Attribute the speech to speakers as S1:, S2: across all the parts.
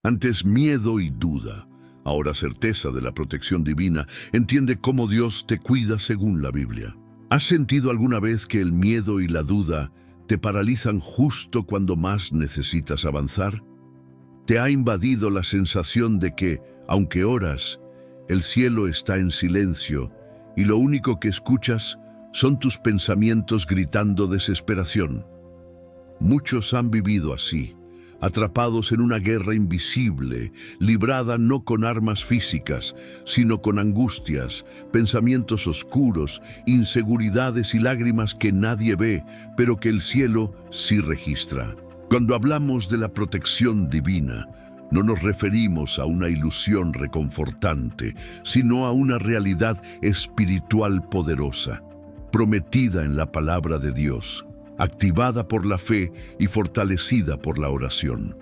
S1: Antes miedo y duda. Ahora certeza de la protección divina. Entiende cómo Dios te cuida según la Biblia. ¿Has sentido alguna vez que el miedo y la duda te paralizan justo cuando más necesitas avanzar? ¿Te ha invadido la sensación de que, aunque oras, el cielo está en silencio y lo único que escuchas son tus pensamientos gritando desesperación? Muchos han vivido así, atrapados en una guerra invisible, librada no con armas físicas, sino con angustias, pensamientos oscuros, inseguridades y lágrimas que nadie ve, pero que el cielo sí registra. Cuando hablamos de la protección divina, no nos referimos a una ilusión reconfortante, sino a una realidad espiritual poderosa, prometida en la palabra de Dios, activada por la fe y fortalecida por la oración.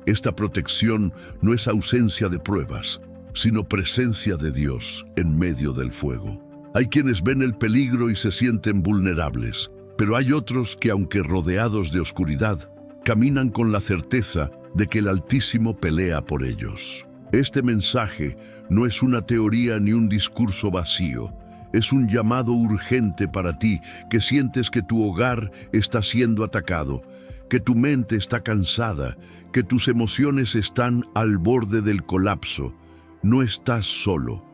S1: Esta protección no es ausencia de pruebas, sino presencia de Dios en medio del fuego. Hay quienes ven el peligro y se sienten vulnerables, pero hay otros que, aunque rodeados de oscuridad, caminan con la certeza de que el Altísimo pelea por ellos. Este mensaje no es una teoría ni un discurso vacío. Es un llamado urgente para ti que sientes que tu hogar está siendo atacado, que tu mente está cansada, que tus emociones están al borde del colapso. No estás solo.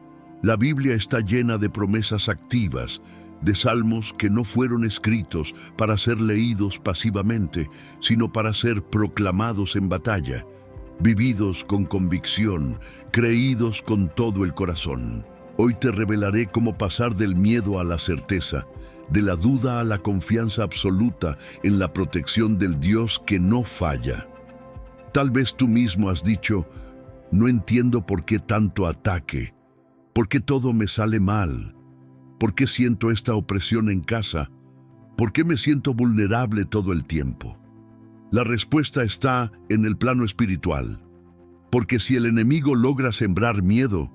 S1: La Biblia está llena de promesas activas, de salmos que no fueron escritos para ser leídos pasivamente, sino para ser proclamados en batalla, vividos con convicción, creídos con todo el corazón. Hoy te revelaré cómo pasar del miedo a la certeza, de la duda a la confianza absoluta en la protección del Dios que no falla. Tal vez tú mismo has dicho, no entiendo por qué tanto ataque, por qué todo me sale mal, por qué siento esta opresión en casa, por qué me siento vulnerable todo el tiempo. La respuesta está en el plano espiritual, porque si el enemigo logra sembrar miedo,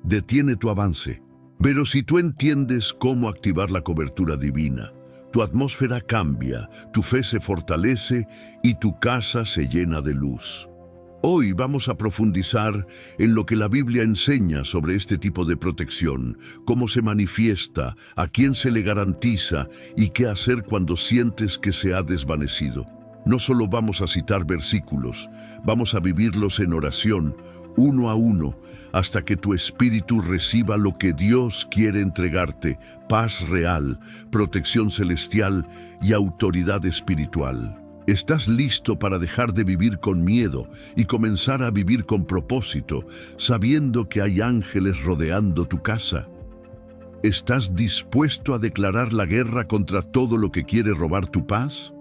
S1: detiene tu avance. Pero si tú entiendes cómo activar la cobertura divina, tu atmósfera cambia, tu fe se fortalece y tu casa se llena de luz. Hoy vamos a profundizar en lo que la Biblia enseña sobre este tipo de protección, cómo se manifiesta, a quién se le garantiza y qué hacer cuando sientes que se ha desvanecido. No solo vamos a citar versículos, vamos a vivirlos en oración, uno a uno, hasta que tu espíritu reciba lo que Dios quiere entregarte: paz real, protección celestial y autoridad espiritual. ¿Estás listo para dejar de vivir con miedo y comenzar a vivir con propósito, sabiendo que hay ángeles rodeando tu casa? ¿Estás dispuesto a declarar la guerra contra todo lo que quiere robar tu paz?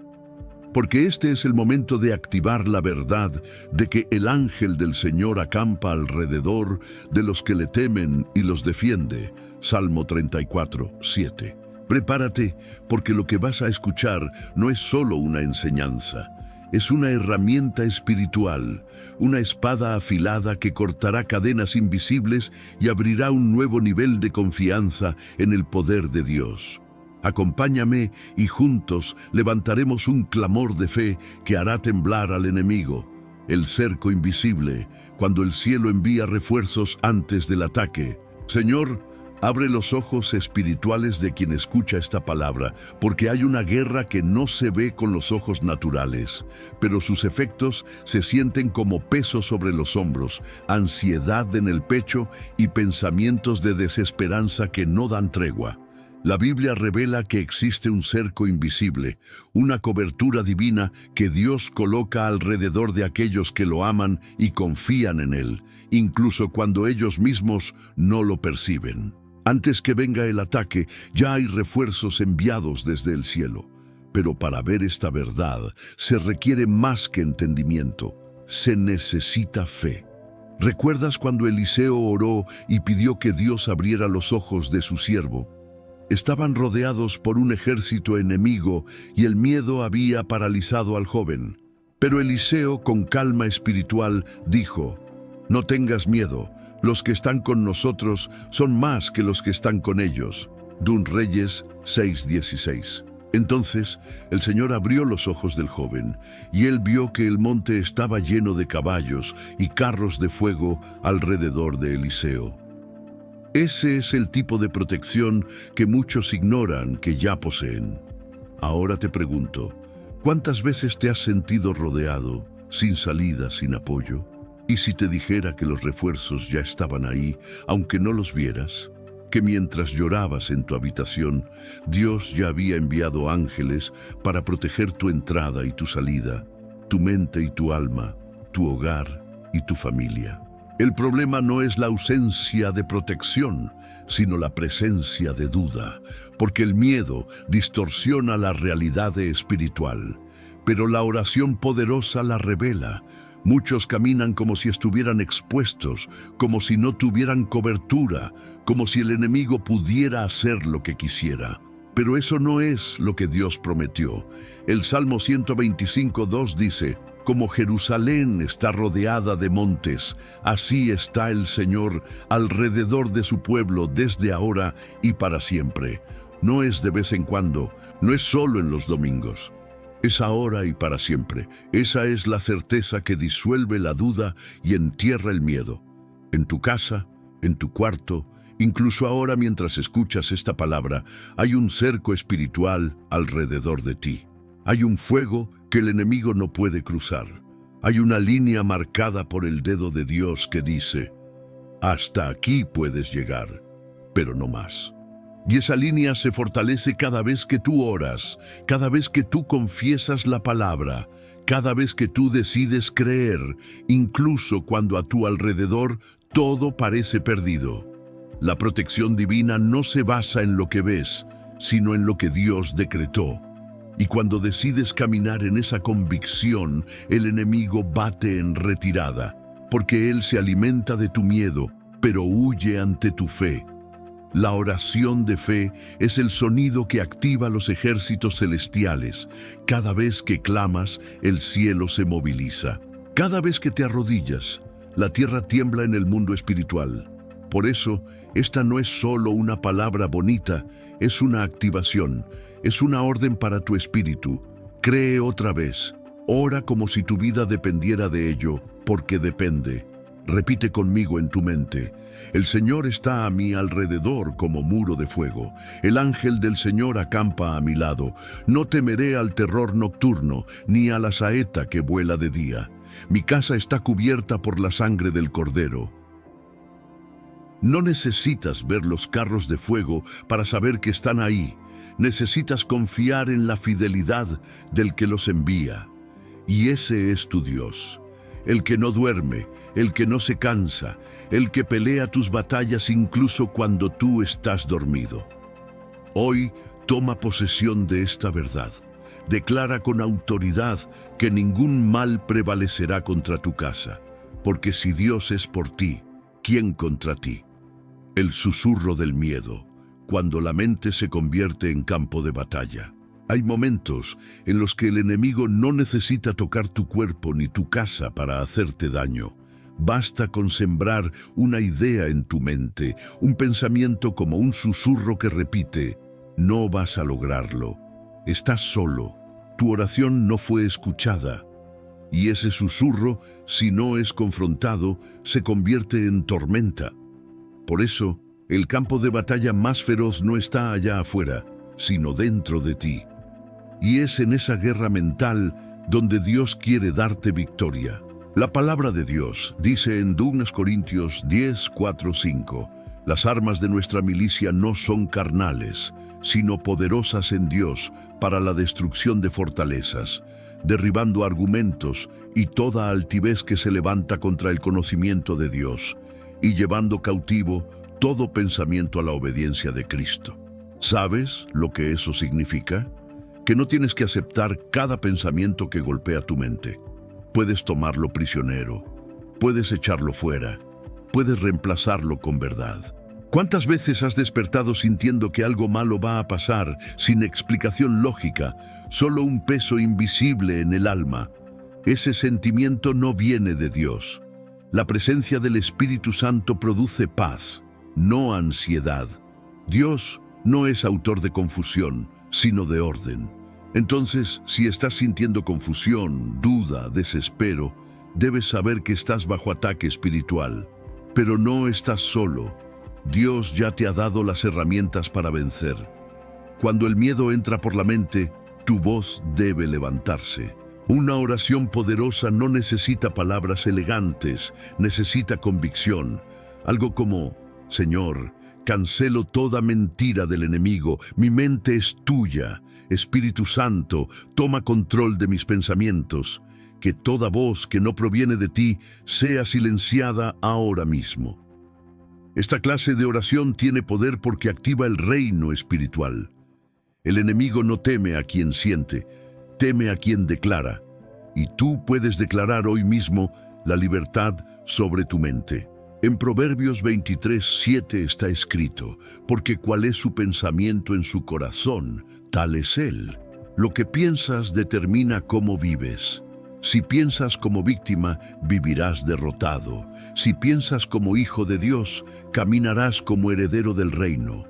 S1: Porque este es el momento de activar la verdad de que el ángel del Señor acampa alrededor de los que le temen y los defiende. Salmo 34, 7. Prepárate, porque lo que vas a escuchar no es solo una enseñanza, es una herramienta espiritual, una espada afilada que cortará cadenas invisibles y abrirá un nuevo nivel de confianza en el poder de Dios. Acompáñame y juntos levantaremos un clamor de fe que hará temblar al enemigo, el cerco invisible, cuando el cielo envía refuerzos antes del ataque. Señor, abre los ojos espirituales de quien escucha esta palabra, porque hay una guerra que no se ve con los ojos naturales, pero sus efectos se sienten como peso sobre los hombros, ansiedad en el pecho y pensamientos de desesperanza que no dan tregua. La Biblia revela que existe un cerco invisible, una cobertura divina que Dios coloca alrededor de aquellos que lo aman y confían en Él, incluso cuando ellos mismos no lo perciben. Antes que venga el ataque, ya hay refuerzos enviados desde el cielo. Pero para ver esta verdad se requiere más que entendimiento, se necesita fe. ¿Recuerdas cuando Eliseo oró y pidió que Dios abriera los ojos de su siervo? Estaban rodeados por un ejército enemigo y el miedo había paralizado al joven. Pero Eliseo, con calma espiritual, dijo: «No tengas miedo, los que están con nosotros son más que los que están con ellos». 2 Reyes 6:16. Entonces el Señor abrió los ojos del joven, y él vio que el monte estaba lleno de caballos y carros de fuego alrededor de Eliseo. Ese es el tipo de protección que muchos ignoran que ya poseen. Ahora te pregunto, ¿cuántas veces te has sentido rodeado, sin salida, sin apoyo? ¿Y si te dijera que los refuerzos ya estaban ahí, aunque no los vieras? Que mientras llorabas en tu habitación, Dios ya había enviado ángeles para proteger tu entrada y tu salida, tu mente y tu alma, tu hogar y tu familia. El problema no es la ausencia de protección, sino la presencia de duda, porque el miedo distorsiona la realidad espiritual, pero la oración poderosa la revela. Muchos caminan como si estuvieran expuestos, como si no tuvieran cobertura, como si el enemigo pudiera hacer lo que quisiera. Pero eso no es lo que Dios prometió. El Salmo 125:2 dice: como Jerusalén está rodeada de montes, así está el Señor alrededor de su pueblo desde ahora y para siempre. No es de vez en cuando, no es solo en los domingos. Es ahora y para siempre. Esa es la certeza que disuelve la duda y entierra el miedo. En tu casa, en tu cuarto, incluso ahora mientras escuchas esta palabra, hay un cerco espiritual alrededor de ti. Hay un fuego que el enemigo no puede cruzar. Hay una línea marcada por el dedo de Dios que dice: hasta aquí puedes llegar, pero no más. Y esa línea se fortalece cada vez que tú oras, cada vez que tú confiesas la palabra, cada vez que tú decides creer, incluso cuando a tu alrededor todo parece perdido. La protección divina no se basa en lo que ves, sino en lo que Dios decretó. Y cuando decides caminar en esa convicción, el enemigo bate en retirada, porque él se alimenta de tu miedo, pero huye ante tu fe. La oración de fe es el sonido que activa los ejércitos celestiales. Cada vez que clamas, el cielo se moviliza. Cada vez que te arrodillas, la tierra tiembla en el mundo espiritual. Por eso, esta no es solo una palabra bonita, es una activación, es una orden para tu espíritu. Cree otra vez, ora como si tu vida dependiera de ello, porque depende. Repite conmigo en tu mente: el Señor está a mi alrededor como muro de fuego. El ángel del Señor acampa a mi lado. No temeré al terror nocturno, ni a la saeta que vuela de día. Mi casa está cubierta por la sangre del Cordero. No necesitas ver los carros de fuego para saber que están ahí. Necesitas confiar en la fidelidad del que los envía. Y ese es tu Dios. El que no duerme, el que no se cansa, el que pelea tus batallas incluso cuando tú estás dormido. Hoy toma posesión de esta verdad. Declara con autoridad que ningún mal prevalecerá contra tu casa, porque si Dios es por ti, ¿quién contra ti? El susurro del miedo, cuando la mente se convierte en campo de batalla. Hay momentos en los que el enemigo no necesita tocar tu cuerpo ni tu casa para hacerte daño. Basta con sembrar una idea en tu mente, un pensamiento como un susurro que repite: no vas a lograrlo, estás solo, tu oración no fue escuchada. Y ese susurro, si no es confrontado, se convierte en tormenta. Por eso, el campo de batalla más feroz no está allá afuera, sino dentro de ti. Y es en esa guerra mental donde Dios quiere darte victoria. La palabra de Dios dice en 2 Corintios 10, 4, 5: las armas de nuestra milicia no son carnales, sino poderosas en Dios para la destrucción de fortalezas, derribando argumentos y toda altivez que se levanta contra el conocimiento de Dios, y llevando cautivo todo pensamiento a la obediencia de Cristo. ¿Sabes lo que eso significa? Que no tienes que aceptar cada pensamiento que golpea tu mente. Puedes tomarlo prisionero, puedes echarlo fuera, puedes reemplazarlo con verdad. ¿Cuántas veces has despertado sintiendo que algo malo va a pasar, sin explicación lógica, solo un peso invisible en el alma? Ese sentimiento no viene de Dios. La presencia del Espíritu Santo produce paz, no ansiedad. Dios no es autor de confusión, sino de orden. Entonces, si estás sintiendo confusión, duda, desespero, debes saber que estás bajo ataque espiritual. Pero no estás solo. Dios ya te ha dado las herramientas para vencer. Cuando el miedo entra por la mente, tu voz debe levantarse. Una oración poderosa no necesita palabras elegantes, necesita convicción. Algo como: Señor, cancelo toda mentira del enemigo, mi mente es tuya. Espíritu Santo, toma control de mis pensamientos. Que toda voz que no proviene de ti sea silenciada ahora mismo. Esta clase de oración tiene poder porque activa el reino espiritual. El enemigo no teme a quien siente, teme a quien declara. Y tú puedes declarar hoy mismo la libertad sobre tu mente. En Proverbios 23:7 está escrito: porque cuál es su pensamiento en su corazón, tal es él. Lo que piensas determina cómo vives. Si piensas como víctima, vivirás derrotado. Si piensas como hijo de Dios, caminarás como heredero del reino.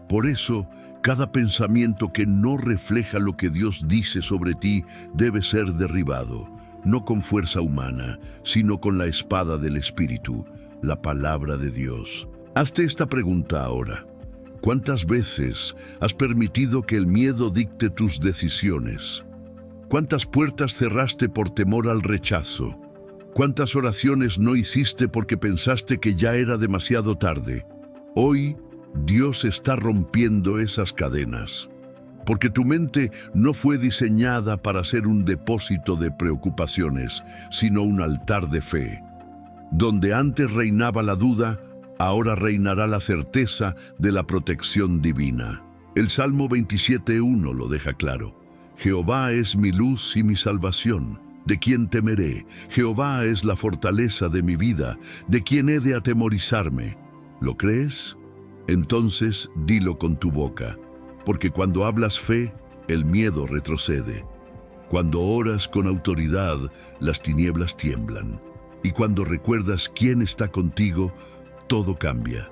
S1: Por eso, cada pensamiento que no refleja lo que Dios dice sobre ti debe ser derribado, no con fuerza humana, sino con la espada del Espíritu, la palabra de Dios. Hazte esta pregunta ahora: ¿cuántas veces has permitido que el miedo dicte tus decisiones? ¿Cuántas puertas cerraste por temor al rechazo? ¿Cuántas oraciones no hiciste porque pensaste que ya era demasiado tarde? Hoy, Dios está rompiendo esas cadenas, porque tu mente no fue diseñada para ser un depósito de preocupaciones, sino un altar de fe. Donde antes reinaba la duda, ahora reinará la certeza de la protección divina. El Salmo 27:1 lo deja claro: Jehová es mi luz y mi salvación. ¿De quién temeré? Jehová es la fortaleza de mi vida. ¿De quién he de atemorizarme? ¿Lo crees? Entonces dilo con tu boca, porque cuando hablas fe, el miedo retrocede. Cuando oras con autoridad, las tinieblas tiemblan. Y cuando recuerdas quién está contigo, todo cambia.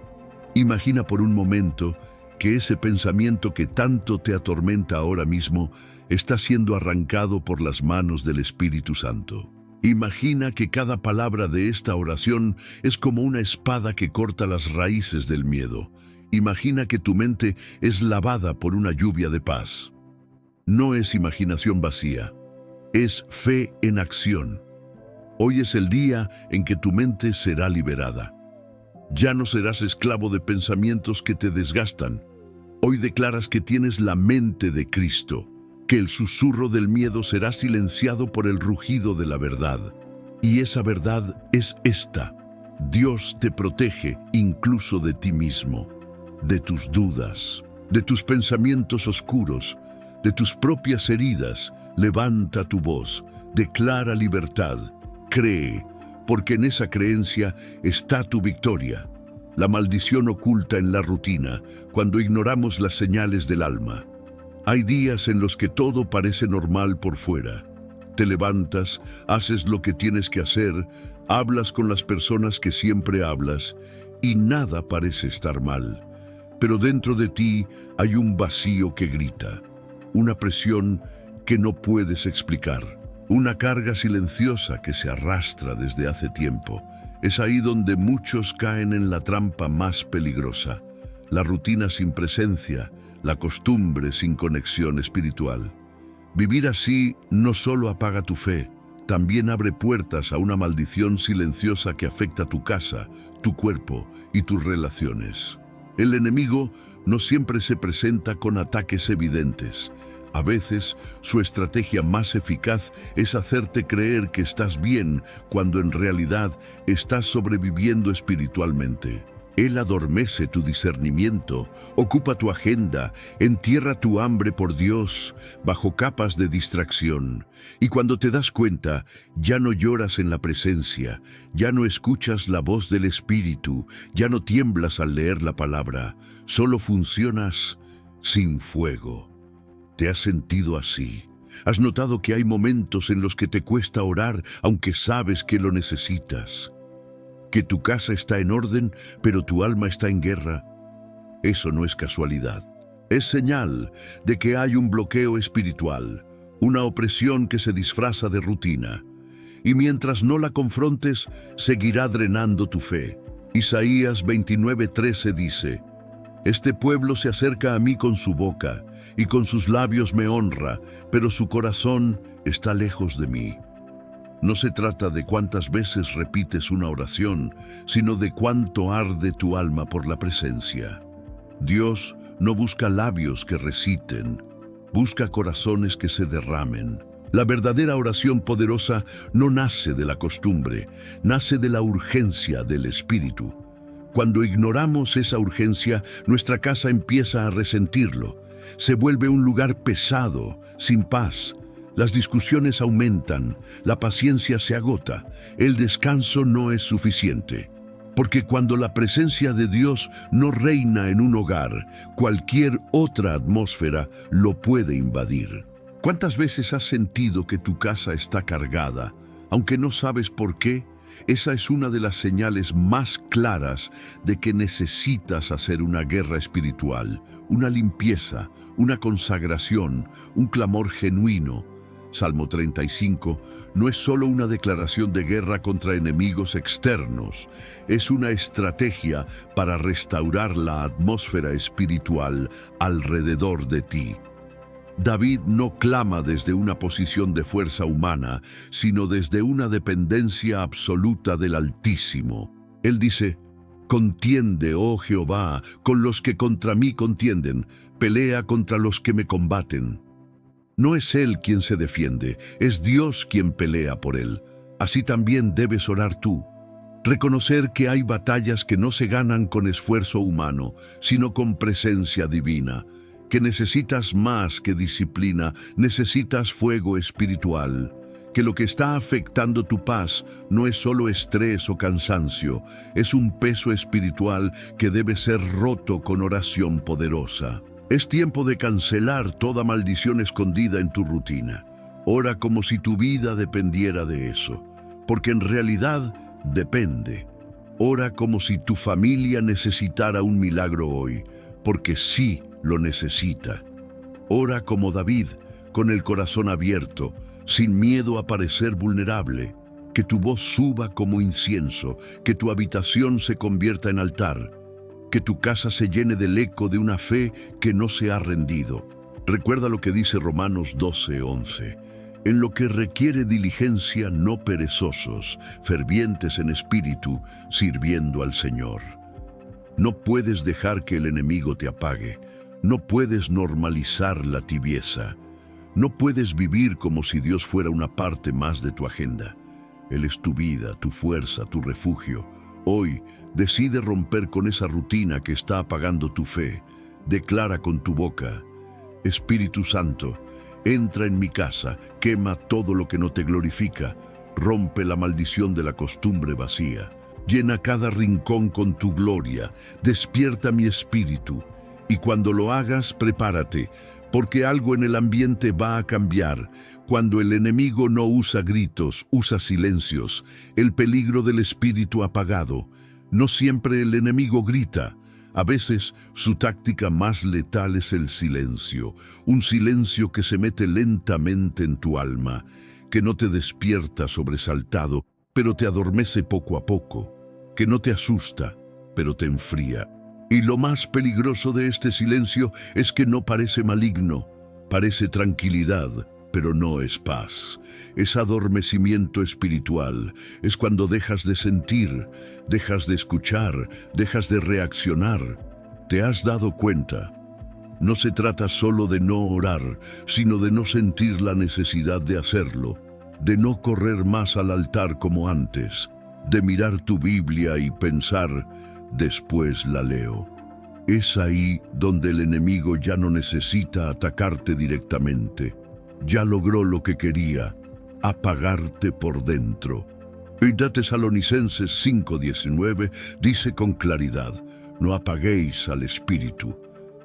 S1: Imagina por un momento que ese pensamiento que tanto te atormenta ahora mismo está siendo arrancado por las manos del Espíritu Santo. Imagina que cada palabra de esta oración es como una espada que corta las raíces del miedo. Imagina que tu mente es lavada por una lluvia de paz. No es imaginación vacía, es fe en acción. Hoy es el día en que tu mente será liberada. Ya no serás esclavo de pensamientos que te desgastan. Hoy declaras que tienes la mente de Cristo, que el susurro del miedo será silenciado por el rugido de la verdad. Y esa verdad es esta: Dios te protege incluso de ti mismo, de tus dudas, de tus pensamientos oscuros, de tus propias heridas. Levanta tu voz, declara libertad, cree, porque en esa creencia está tu victoria. La maldición oculta en la rutina, cuando ignoramos las señales del alma. Hay días en los que todo parece normal por fuera. Te levantas, haces lo que tienes que hacer, hablas con las personas que siempre hablas, y nada parece estar mal. Pero dentro de ti hay un vacío que grita, una presión que no puedes explicar, una carga silenciosa que se arrastra desde hace tiempo. Es ahí donde muchos caen en la trampa más peligrosa: la rutina sin presencia, la costumbre sin conexión espiritual. Vivir así no solo apaga tu fe, también abre puertas a una maldición silenciosa que afecta tu casa, tu cuerpo y tus relaciones. El enemigo no siempre se presenta con ataques evidentes. A veces, su estrategia más eficaz es hacerte creer que estás bien cuando en realidad estás sobreviviendo espiritualmente. Él adormece tu discernimiento, ocupa tu agenda, entierra tu hambre por Dios bajo capas de distracción. Y cuando te das cuenta, ya no lloras en la presencia, ya no escuchas la voz del Espíritu, ya no tiemblas al leer la palabra, solo funcionas sin fuego. ¿Te has sentido así? ¿Has notado que hay momentos en los que te cuesta orar aunque sabes que lo necesitas? ¿Que tu casa está en orden, pero tu alma está en guerra? Eso no es casualidad. Es señal de que hay un bloqueo espiritual, una opresión que se disfraza de rutina. Y mientras no la confrontes, seguirá drenando tu fe. Isaías 29:13 dice: Este pueblo se acerca a mí con su boca, y con sus labios me honra, pero su corazón está lejos de mí. No se trata de cuántas veces repites una oración, sino de cuánto arde tu alma por la presencia. Dios no busca labios que reciten, busca corazones que se derramen. La verdadera oración poderosa no nace de la costumbre, nace de la urgencia del Espíritu. Cuando ignoramos esa urgencia, nuestra casa empieza a resentirlo. Se vuelve un lugar pesado, sin paz. Las discusiones aumentan, la paciencia se agota, el descanso no es suficiente. Porque cuando la presencia de Dios no reina en un hogar, cualquier otra atmósfera lo puede invadir. ¿Cuántas veces has sentido que tu casa está cargada, aunque no sabes por qué? Esa es una de las señales más claras de que necesitas hacer una guerra espiritual, una limpieza, una consagración, un clamor genuino. Salmo 35 no es solo una declaración de guerra contra enemigos externos, es una estrategia para restaurar la atmósfera espiritual alrededor de ti. David no clama desde una posición de fuerza humana, sino desde una dependencia absoluta del Altísimo. Él dice: Contiende, oh Jehová, con los que contra mí contienden, pelea contra los que me combaten. No es él quien se defiende, es Dios quien pelea por él. Así también debes orar tú. Reconocer que hay batallas que no se ganan con esfuerzo humano, sino con presencia divina. Que necesitas más que disciplina, necesitas fuego espiritual. Que lo que está afectando tu paz no es solo estrés o cansancio, es un peso espiritual que debe ser roto con oración poderosa. Es tiempo de cancelar toda maldición escondida en tu rutina. Ora como si tu vida dependiera de eso, porque en realidad depende. Ora como si tu familia necesitara un milagro hoy, porque sí lo necesita. Ora como David, con el corazón abierto, sin miedo a parecer vulnerable. Que tu voz suba como incienso, que tu habitación se convierta en altar. Que tu casa se llene del eco de una fe que no se ha rendido. Recuerda lo que dice Romanos 12:11. En lo que requiere diligencia, no perezosos, fervientes en espíritu, sirviendo al Señor. No puedes dejar que el enemigo te apague. No puedes normalizar la tibieza. No puedes vivir como si Dios fuera una parte más de tu agenda. Él es tu vida, tu fuerza, tu refugio. Hoy, decide romper con esa rutina que está apagando tu fe. Declara con tu boca: Espíritu Santo, entra en mi casa, quema todo lo que no te glorifica, rompe la maldición de la costumbre vacía. Llena cada rincón con tu gloria, despierta mi espíritu. Y cuando lo hagas, prepárate, porque algo en el ambiente va a cambiar. Cuando el enemigo no usa gritos, usa silencios, el peligro del espíritu apagado. No siempre el enemigo grita. A veces su táctica más letal es el silencio, un silencio que se mete lentamente en tu alma, que no te despierta sobresaltado, pero te adormece poco a poco, que no te asusta, pero te enfría. Y lo más peligroso de este silencio es que no parece maligno, parece tranquilidad, pero no es paz. Es adormecimiento espiritual, es cuando dejas de sentir, dejas de escuchar, dejas de reaccionar. ¿Te has dado cuenta? No se trata solo de no orar, sino de no sentir la necesidad de hacerlo, de no correr más al altar como antes, de mirar tu Biblia y pensar: después la leo. Es ahí donde el enemigo ya no necesita atacarte directamente. Ya logró lo que quería, apagarte por dentro. En Tesalonicenses 5:19 dice con claridad: no apaguéis al Espíritu.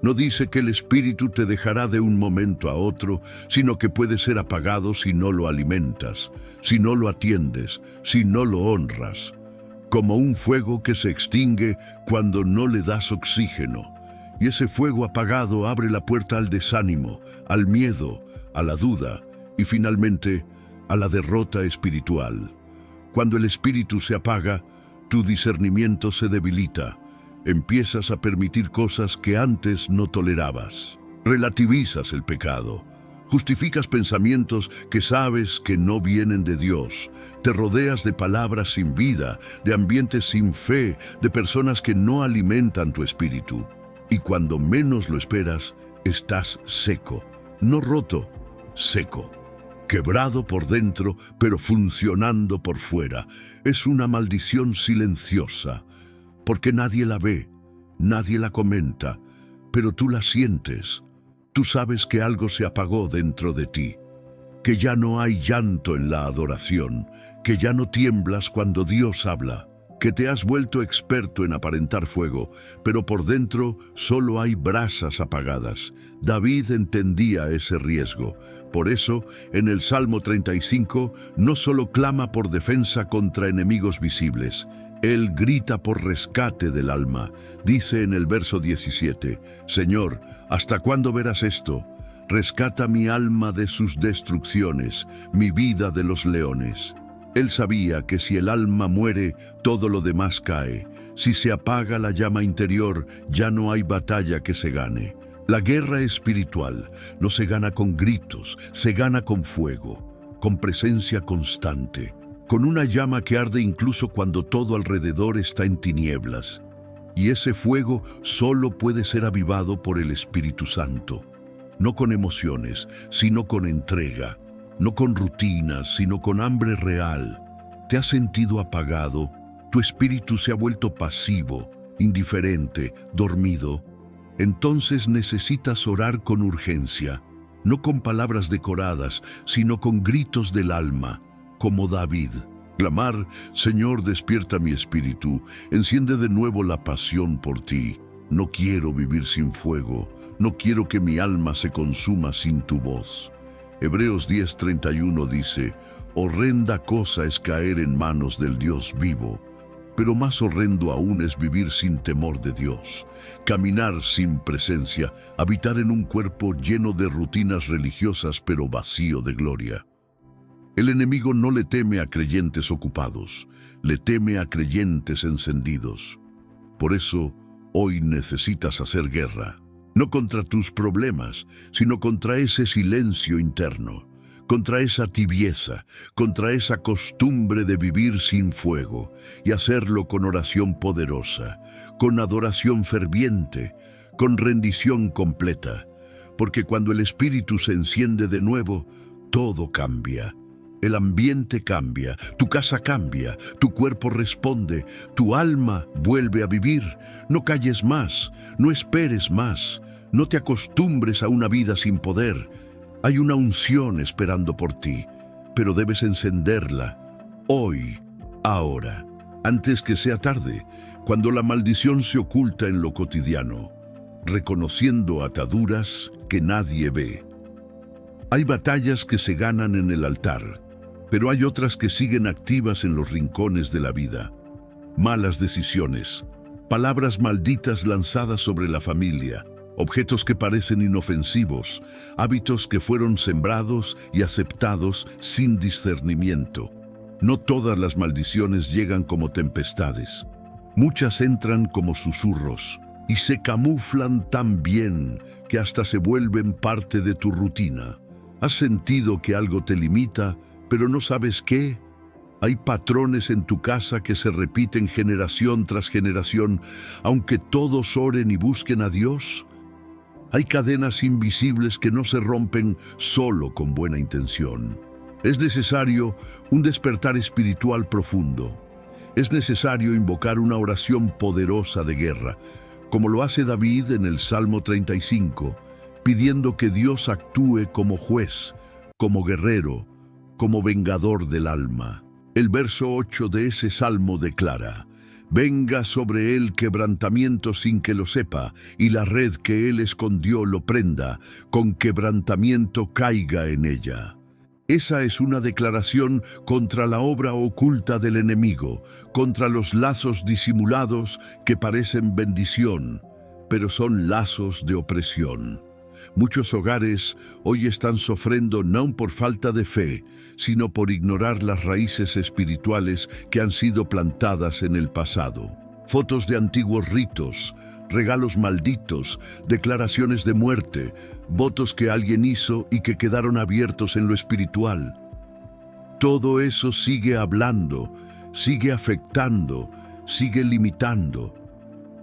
S1: No dice que el Espíritu te dejará de un momento a otro, sino que puede ser apagado si no lo alimentas, si no lo atiendes, si no lo honras. Como un fuego que se extingue cuando no le das oxígeno. y ese fuego apagado abre la puerta al desánimo, al miedo, a la duda y finalmente a la derrota espiritual. Cuando el espíritu se apaga, tu discernimiento se debilita. Empiezas a permitir cosas que antes no tolerabas. Relativizas el pecado. Justificas pensamientos que sabes que no vienen de Dios. Te rodeas de palabras sin vida, de ambientes sin fe, de personas que no alimentan tu espíritu. Y cuando menos lo esperas, estás seco. No roto, seco. Quebrado por dentro, pero funcionando por fuera. Es una maldición silenciosa, porque nadie la ve, nadie la comenta, pero tú la sientes. Tú sabes que algo se apagó dentro de ti, que ya no hay llanto en la adoración, que ya no tiemblas cuando Dios habla, que te has vuelto experto en aparentar fuego, pero por dentro solo hay brasas apagadas. David entendía ese riesgo. Por eso, en el Salmo 35, no solo clama por defensa contra enemigos visibles, él grita por rescate del alma. Dice en el verso 17, Señor, ¿hasta cuándo verás esto? Rescata mi alma de sus destrucciones, mi vida de los leones. Él sabía que si el alma muere, todo lo demás cae. Si se apaga la llama interior, ya no hay batalla que se gane. La guerra espiritual no se gana con gritos, se gana con fuego, con presencia constante, con una llama que arde incluso cuando todo alrededor está en tinieblas. Y ese fuego solo puede ser avivado por el Espíritu Santo, no con emociones, sino con entrega, no con rutinas, sino con hambre real. ¿Te has sentido apagado? ¿Tu espíritu se ha vuelto pasivo, indiferente, dormido? Entonces necesitas orar con urgencia, no con palabras decoradas, sino con gritos del alma, como David. Clamar, Señor, despierta mi espíritu, enciende de nuevo la pasión por ti. No quiero vivir sin fuego, no quiero que mi alma se consuma sin tu voz. Hebreos 10:31 dice, horrenda cosa es caer en manos del Dios vivo, pero más horrendo aún es vivir sin temor de Dios, caminar sin presencia, habitar en un cuerpo lleno de rutinas religiosas pero vacío de gloria. El enemigo no le teme a creyentes ocupados, le teme a creyentes encendidos. Por eso, hoy necesitas hacer guerra, no contra tus problemas, sino contra ese silencio interno, contra esa tibieza, contra esa costumbre de vivir sin fuego, y hacerlo con oración poderosa, con adoración ferviente, con rendición completa, porque cuando el espíritu se enciende de nuevo, todo cambia. El ambiente cambia, tu casa cambia, tu cuerpo responde, tu alma vuelve a vivir. No calles más, no esperes más, no te acostumbres a una vida sin poder. Hay una unción esperando por ti, pero debes encenderla hoy, ahora, antes que sea tarde, cuando la maldición se oculta en lo cotidiano, reconociendo ataduras que nadie ve. Hay batallas que se ganan en el altar, pero hay otras que siguen activas en los rincones de la vida. Malas decisiones, palabras malditas lanzadas sobre la familia, objetos que parecen inofensivos, hábitos que fueron sembrados y aceptados sin discernimiento. No todas las maldiciones llegan como tempestades. Muchas entran como susurros y se camuflan tan bien que hasta se vuelven parte de tu rutina. ¿Has sentido que algo te limita, pero no sabes qué? Hay patrones en tu casa que se repiten generación tras generación, aunque todos oren y busquen a Dios. Hay cadenas invisibles que no se rompen solo con buena intención. Es necesario un despertar espiritual profundo. Es necesario invocar una oración poderosa de guerra, como lo hace David en el Salmo 35, pidiendo que Dios actúe como juez, como guerrero, como vengador del alma. El verso 8 de ese salmo declara: venga sobre él quebrantamiento sin que lo sepa, y la red que él escondió lo prenda, con quebrantamiento caiga en ella. Esa es una declaración contra la obra oculta del enemigo, contra los lazos disimulados que parecen bendición, pero son lazos de opresión. Muchos hogares hoy están sufriendo no por falta de fe, sino por ignorar las raíces espirituales que han sido plantadas en el pasado. Fotos de antiguos ritos, regalos malditos, declaraciones de muerte, votos que alguien hizo y que quedaron abiertos en lo espiritual. Todo eso sigue hablando, sigue afectando, sigue limitando.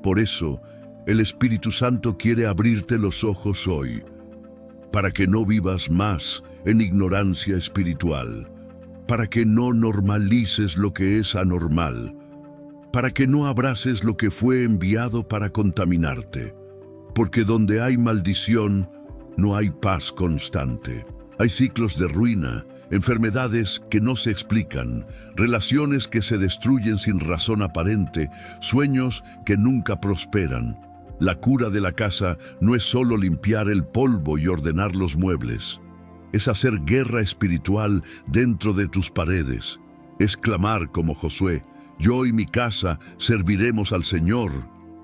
S1: Por eso, el Espíritu Santo quiere abrirte los ojos hoy, para que no vivas más en ignorancia espiritual, para que no normalices lo que es anormal, para que no abraces lo que fue enviado para contaminarte, porque donde hay maldición, no hay paz constante. Hay ciclos de ruina, enfermedades que no se explican, relaciones que se destruyen sin razón aparente, sueños que nunca prosperan. La cura de la casa no es solo limpiar el polvo y ordenar los muebles. Es hacer guerra espiritual dentro de tus paredes. Es clamar como Josué: yo y mi casa serviremos al Señor.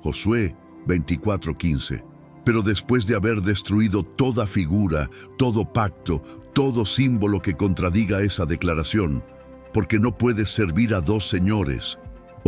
S1: Josué 24:15. Pero después de haber destruido toda figura, todo pacto, todo símbolo que contradiga esa declaración, porque no puedes servir a dos señores.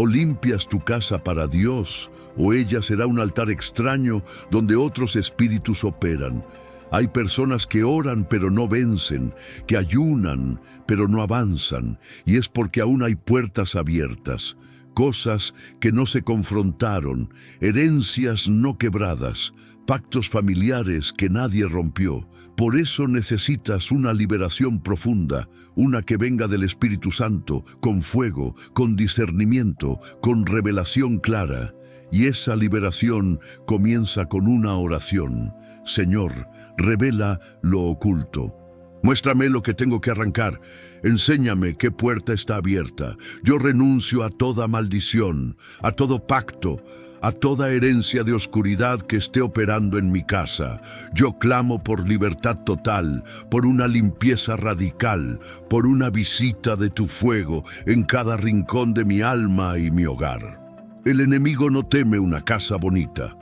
S1: O limpias tu casa para Dios, o ella será un altar extraño donde otros espíritus operan. Hay personas que oran pero no vencen, que ayunan pero no avanzan, y es porque aún hay puertas abiertas, cosas que no se confrontaron, herencias no quebradas, pactos familiares que nadie rompió. Por eso necesitas una liberación profunda, una que venga del Espíritu Santo, con fuego, con discernimiento, con revelación clara. Y esa liberación comienza con una oración. Señor, revela lo oculto. Muéstrame lo que tengo que arrancar. Enséñame qué puerta está abierta. Yo renuncio a toda maldición, a todo pacto, a toda herencia de oscuridad que esté operando en mi casa. Yo clamo por libertad total, por una limpieza radical, por una visita de tu fuego en cada rincón de mi alma y mi hogar. El enemigo no teme una casa bonita,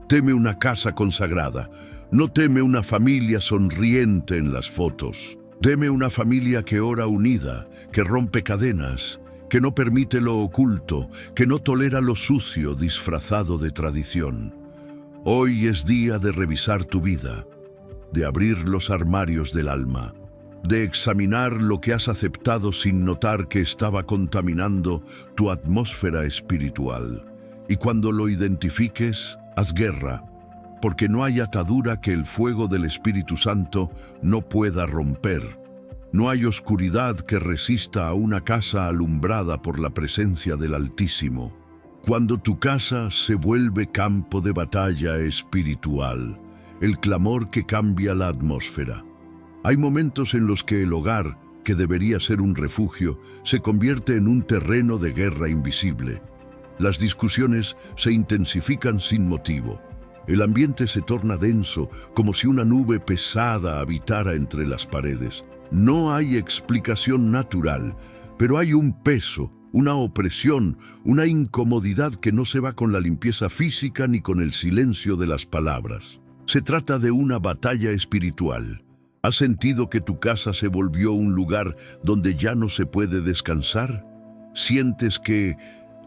S1: teme una casa consagrada. No teme una familia sonriente en las fotos. Teme una familia que ora unida, que rompe cadenas, que no permite lo oculto, que no tolera lo sucio disfrazado de tradición. Hoy es día de revisar tu vida, de abrir los armarios del alma, de examinar lo que has aceptado sin notar que estaba contaminando tu atmósfera espiritual. Y cuando lo identifiques, haz guerra, porque no hay atadura que el fuego del Espíritu Santo no pueda romper. No hay oscuridad que resista a una casa alumbrada por la presencia del Altísimo. Cuando tu casa se vuelve campo de batalla espiritual, el clamor que cambia la atmósfera. Hay momentos en los que el hogar, que debería ser un refugio, se convierte en un terreno de guerra invisible. Las discusiones se intensifican sin motivo. El ambiente se torna denso, como si una nube pesada habitara entre las paredes. No hay explicación natural, pero hay un peso, una opresión, una incomodidad que no se va con la limpieza física ni con el silencio de las palabras. Se trata de una batalla espiritual. ¿Has sentido que tu casa se volvió un lugar donde ya no se puede descansar? ¿Sientes que,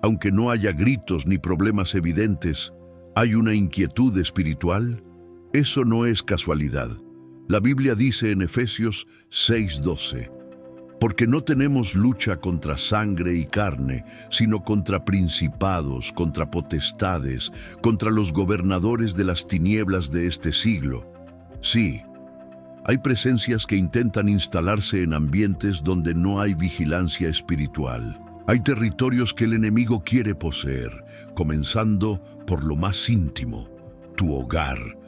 S1: aunque no haya gritos ni problemas evidentes, hay una inquietud espiritual? Eso no es casualidad. La Biblia dice en Efesios 6:12, porque no tenemos lucha contra sangre y carne, sino contra principados, contra potestades, contra los gobernadores de las tinieblas de este siglo. Sí, hay presencias que intentan instalarse en ambientes donde no hay vigilancia espiritual. Hay territorios que el enemigo quiere poseer, comenzando por lo más íntimo, tu hogar.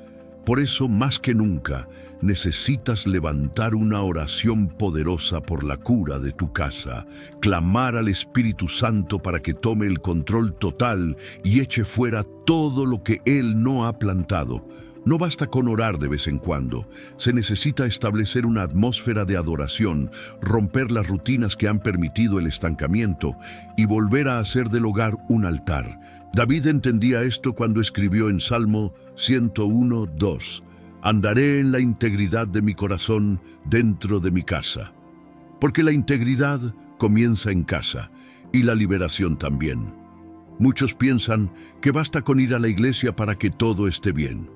S1: Por eso, más que nunca, necesitas levantar una oración poderosa por la cura de tu casa, clamar al Espíritu Santo para que tome el control total y eche fuera todo lo que Él no ha plantado, No basta con orar de vez en cuando, se necesita establecer una atmósfera de adoración, romper las rutinas que han permitido el estancamiento y volver a hacer del hogar un altar. David entendía esto cuando escribió en Salmo 101:2: Andaré en la integridad de mi corazón dentro de mi casa. Porque la integridad comienza en casa y la liberación también. Muchos piensan que basta con ir a la iglesia para que todo esté bien.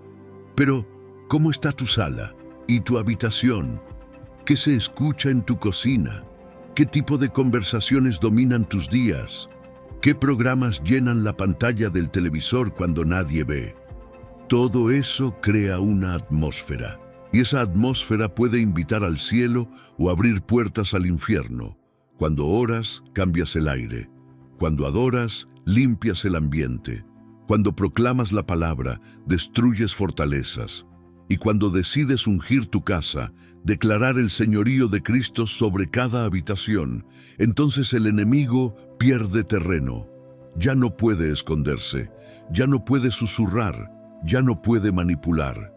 S1: Pero, ¿cómo está tu sala y tu habitación? ¿Qué se escucha en tu cocina? ¿Qué tipo de conversaciones dominan tus días? ¿Qué programas llenan la pantalla del televisor cuando nadie ve? Todo eso crea una atmósfera, y esa atmósfera puede invitar al cielo o abrir puertas al infierno. Cuando oras, cambias el aire. Cuando adoras, limpias el ambiente. Cuando proclamas la palabra, destruyes fortalezas. Y cuando decides ungir tu casa, declarar el señorío de Cristo sobre cada habitación, entonces el enemigo pierde terreno. Ya no puede esconderse, ya no puede susurrar, ya no puede manipular.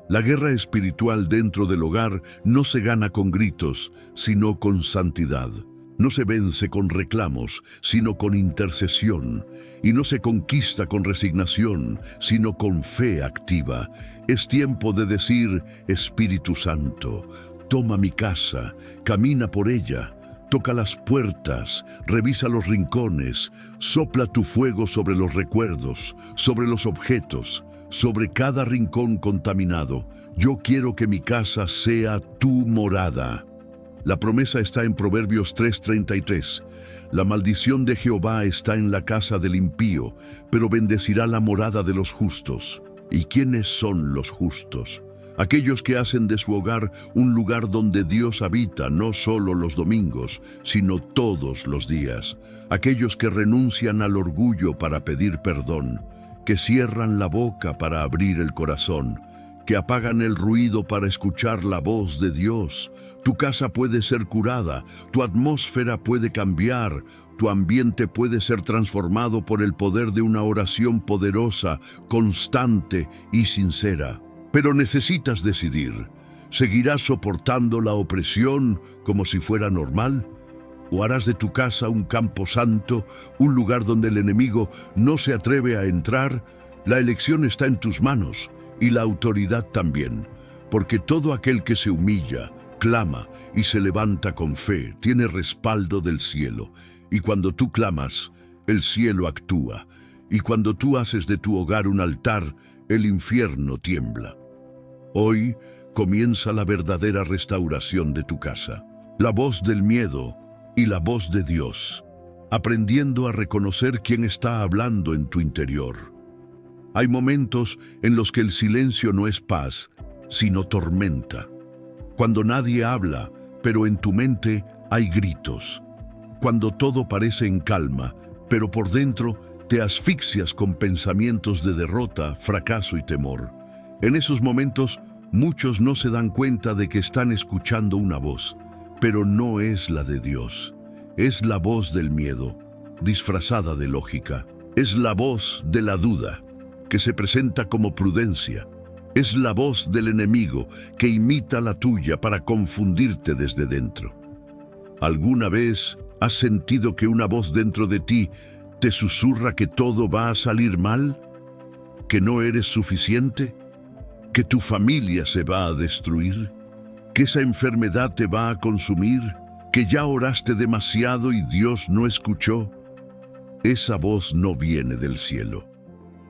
S1: La guerra espiritual dentro del hogar no se gana con gritos, sino con santidad. No se vence con reclamos, sino con intercesión. Y no se conquista con resignación, sino con fe activa. Es tiempo de decir: Espíritu Santo, toma mi casa, camina por ella, toca las puertas, revisa los rincones, sopla tu fuego sobre los recuerdos, sobre los objetos, sobre cada rincón contaminado. Yo quiero que mi casa sea tu morada. La promesa está en Proverbios 3:33. La maldición de Jehová está en la casa del impío, pero bendecirá la morada de los justos. ¿Y quiénes son los justos? Aquellos que hacen de su hogar un lugar donde Dios habita, no solo los domingos, sino todos los días. Aquellos que renuncian al orgullo para pedir perdón, que cierran la boca para abrir el corazón, que apagan el ruido para escuchar la voz de Dios. Tu casa puede ser curada, tu atmósfera puede cambiar, tu ambiente puede ser transformado por el poder de una oración poderosa, constante y sincera. Pero necesitas decidir: ¿seguirás soportando la opresión como si fuera normal? ¿O harás de tu casa un campo santo, un lugar donde el enemigo no se atreve a entrar? La elección está en tus manos. Y la autoridad también, porque todo aquel que se humilla, clama y se levanta con fe, tiene respaldo del cielo. Y cuando tú clamas, el cielo actúa. Y cuando tú haces de tu hogar un altar, el infierno tiembla. Hoy comienza la verdadera restauración de tu casa. La voz del miedo y la voz de Dios, aprendiendo a reconocer quién está hablando en tu interior. Hay momentos en los que el silencio no es paz, sino tormenta. Cuando nadie habla, pero en tu mente hay gritos. Cuando todo parece en calma, pero por dentro te asfixias con pensamientos de derrota, fracaso y temor. En esos momentos, muchos no se dan cuenta de que están escuchando una voz, pero no es la de Dios. Es la voz del miedo, disfrazada de lógica. Es la voz de la duda, que se presenta como prudencia. Es la voz del enemigo que imita la tuya para confundirte desde dentro. ¿Alguna vez has sentido que una voz dentro de ti te susurra que todo va a salir mal? ¿Que no eres suficiente? ¿Que tu familia se va a destruir? ¿Que esa enfermedad te va a consumir? ¿Que ya oraste demasiado y Dios no escuchó? Esa voz no viene del cielo.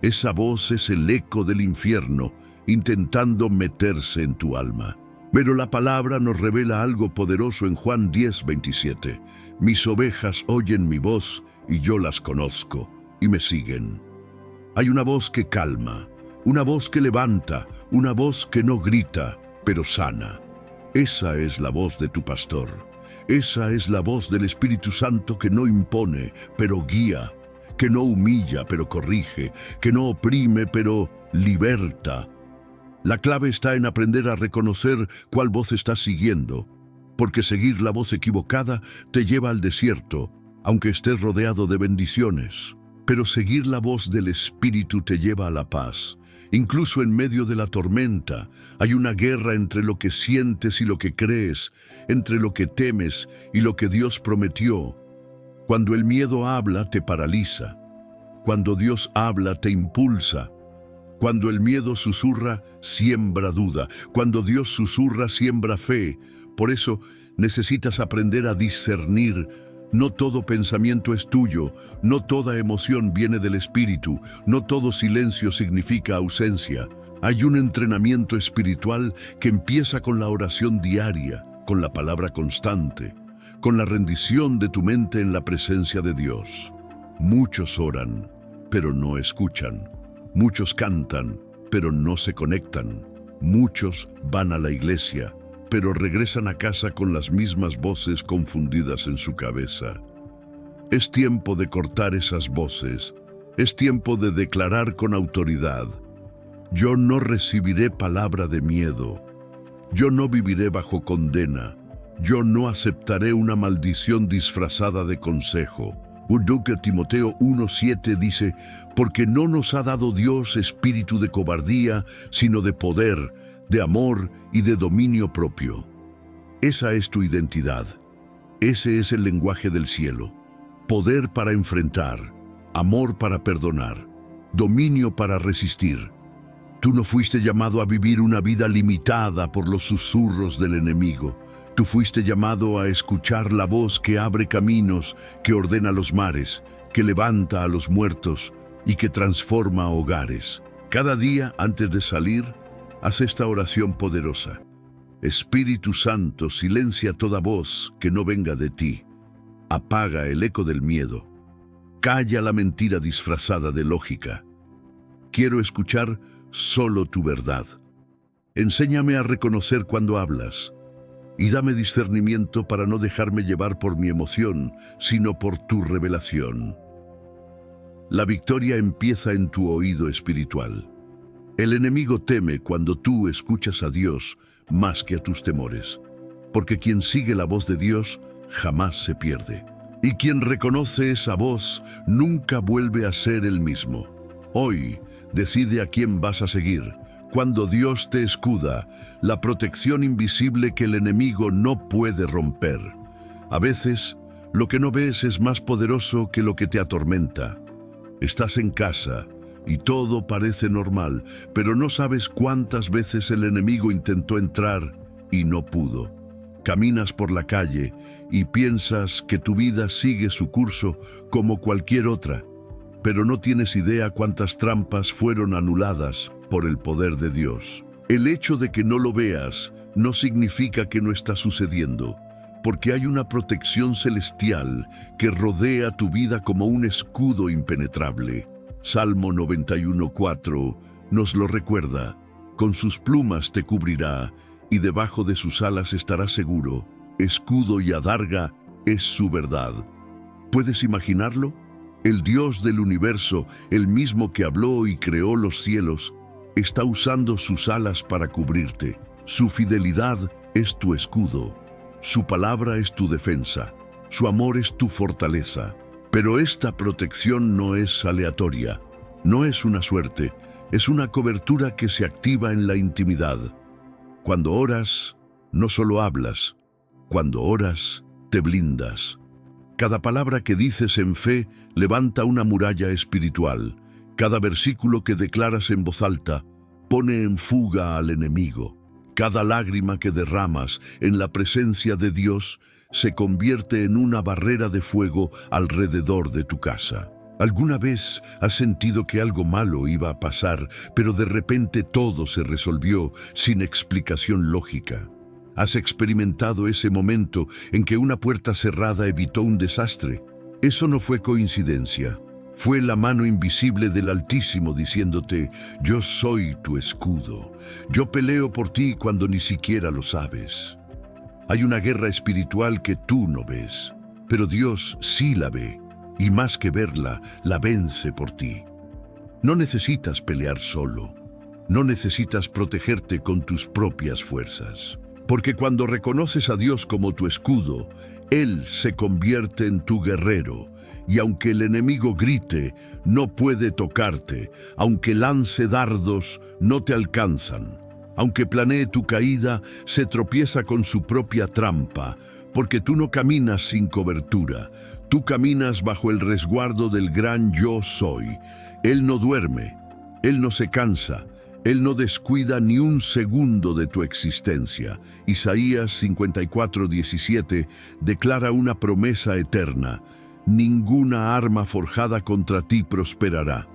S1: Esa voz es el eco del infierno intentando meterse en tu alma. Pero la palabra nos revela algo poderoso en Juan 10:27. Mis ovejas oyen mi voz y yo las conozco y me siguen. Hay una voz que calma, una voz que levanta, una voz que no grita, pero sana. Esa es la voz de tu pastor. Esa es la voz del Espíritu Santo que no impone, pero guía, que no humilla, pero corrige, que no oprime, pero liberta. La clave está en aprender a reconocer cuál voz estás siguiendo, porque seguir la voz equivocada te lleva al desierto, aunque estés rodeado de bendiciones. Pero seguir la voz del Espíritu te lleva a la paz, Incluso en medio de la tormenta, hay una guerra entre lo que sientes y lo que crees, entre lo que temes y lo que Dios prometió. Cuando el miedo habla, te paraliza. Cuando Dios habla, te impulsa. Cuando el miedo susurra, siembra duda. Cuando Dios susurra, siembra fe. Por eso necesitas aprender a discernir. No todo pensamiento es tuyo, no toda emoción viene del espíritu, no todo silencio significa ausencia. Hay un entrenamiento espiritual que empieza con la oración diaria, con la palabra constante, con la rendición de tu mente en la presencia de Dios. Muchos oran, pero no escuchan. Muchos cantan, pero no se conectan. Muchos van a la iglesia, pero regresan a casa con las mismas voces confundidas en su cabeza. Es tiempo de cortar esas voces. Es tiempo de declarar con autoridad: yo no recibiré palabra de miedo. Yo no viviré bajo condena. Yo no aceptaré una maldición disfrazada de consejo. 2 Timoteo 1:7 dice: porque no nos ha dado Dios espíritu de cobardía, sino de poder, de amor y de dominio propio. Esa es tu identidad. Ese es el lenguaje del cielo. Poder para enfrentar, amor para perdonar, dominio para resistir. Tú no fuiste llamado a vivir una vida limitada por los susurros del enemigo. Tú fuiste llamado a escuchar la voz que abre caminos, que ordena los mares, que levanta a los muertos y que transforma hogares. Cada día, antes de salir, haz esta oración poderosa. Espíritu Santo, silencia toda voz que no venga de ti. Apaga el eco del miedo. Calla la mentira disfrazada de lógica. Quiero escuchar solo tu verdad. Enséñame a reconocer cuando hablas y dame discernimiento para no dejarme llevar por mi emoción, sino por tu revelación. La victoria empieza en tu oído espiritual. El enemigo teme cuando tú escuchas a Dios más que a tus temores, porque quien sigue la voz de Dios jamás se pierde. Y quien reconoce esa voz nunca vuelve a ser el mismo. Hoy, decide a quién vas a seguir. Cuando Dios te escuda, la protección invisible que el enemigo no puede romper. A veces, lo que no ves es más poderoso que lo que te atormenta. Estás en casa y todo parece normal, pero no sabes cuántas veces el enemigo intentó entrar y no pudo. Caminas por la calle y piensas que tu vida sigue su curso como cualquier otra, pero no tienes idea cuántas trampas fueron anuladas por el poder de Dios. El hecho de que no lo veas no significa que no está sucediendo, porque hay una protección celestial que rodea tu vida como un escudo impenetrable. Salmo 91:4 nos lo recuerda: con sus plumas te cubrirá, y debajo de sus alas estarás seguro. Escudo y adarga es su verdad. ¿Puedes imaginarlo? El Dios del universo, el mismo que habló y creó los cielos, está usando sus alas para cubrirte. Su fidelidad es tu escudo. Su palabra es tu defensa. Su amor es tu fortaleza. Pero esta protección no es aleatoria, no es una suerte, es una cobertura que se activa en la intimidad. Cuando oras, no solo hablas, cuando oras, te blindas. Cada palabra que dices en fe levanta una muralla espiritual. Cada versículo que declaras en voz alta pone en fuga al enemigo. Cada lágrima que derramas en la presencia de Dios se convierte en una barrera de fuego alrededor de tu casa. ¿Alguna vez has sentido que algo malo iba a pasar, pero de repente todo se resolvió sin explicación lógica? ¿Has experimentado ese momento en que una puerta cerrada evitó un desastre? Eso no fue coincidencia. Fue la mano invisible del Altísimo diciéndote: yo soy tu escudo. Yo peleo por ti cuando ni siquiera lo sabes. Hay una guerra espiritual que tú no ves, pero Dios sí la ve, y más que verla, la vence por ti. No necesitas pelear solo. No necesitas protegerte con tus propias fuerzas. Porque cuando reconoces a Dios como tu escudo, Él se convierte en tu guerrero. Y aunque el enemigo grite, no puede tocarte. Aunque lance dardos, no te alcanzan. Aunque planee tu caída, se tropieza con su propia trampa, porque tú no caminas sin cobertura. Tú caminas bajo el resguardo del gran Yo Soy. Él no duerme, Él no se cansa, Él no descuida ni un segundo de tu existencia. Isaías 54:17 declara una promesa eterna: ninguna arma forjada contra ti prosperará.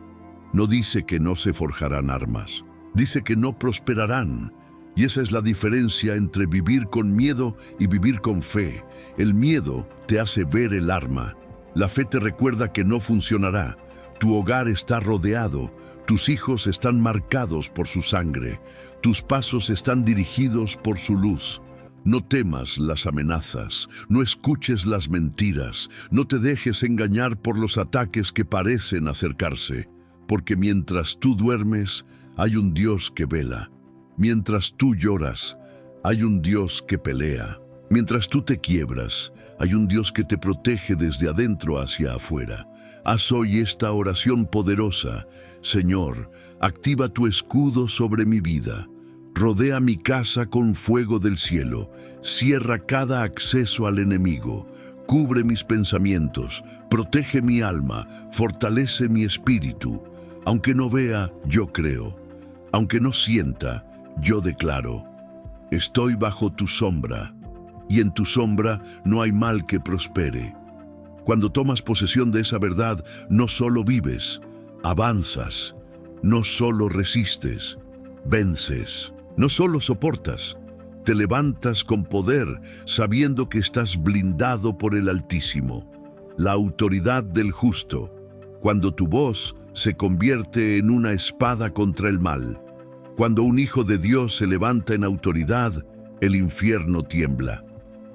S1: No dice que no se forjarán armas, dice que no prosperarán. Y esa es la diferencia entre vivir con miedo y vivir con fe. El miedo te hace ver el arma. La fe te recuerda que no funcionará. Tu hogar está rodeado. Tus hijos están marcados por su sangre. Tus pasos están dirigidos por su luz. No temas las amenazas, no escuches las mentiras, no te dejes engañar por los ataques que parecen acercarse, porque mientras tú duermes, hay un Dios que vela. Mientras tú lloras, hay un Dios que pelea. Mientras tú te quiebras, hay un Dios que te protege desde adentro hacia afuera. Haz hoy esta oración poderosa. Señor, activa tu escudo sobre mi vida. Rodea mi casa con fuego del cielo. Cierra cada acceso al enemigo. Cubre mis pensamientos. Protege mi alma. Fortalece mi espíritu. Aunque no vea, yo creo. Aunque no sienta, yo declaro: estoy bajo tu sombra, y en tu sombra no hay mal que prospere. Cuando tomas posesión de esa verdad, no solo vives, avanzas. No solo resistes, vences. No solo soportas, te levantas con poder, sabiendo que estás blindado por el Altísimo. La autoridad del justo, cuando tu voz se convierte en una espada contra el mal. Cuando un hijo de Dios se levanta en autoridad, el infierno tiembla.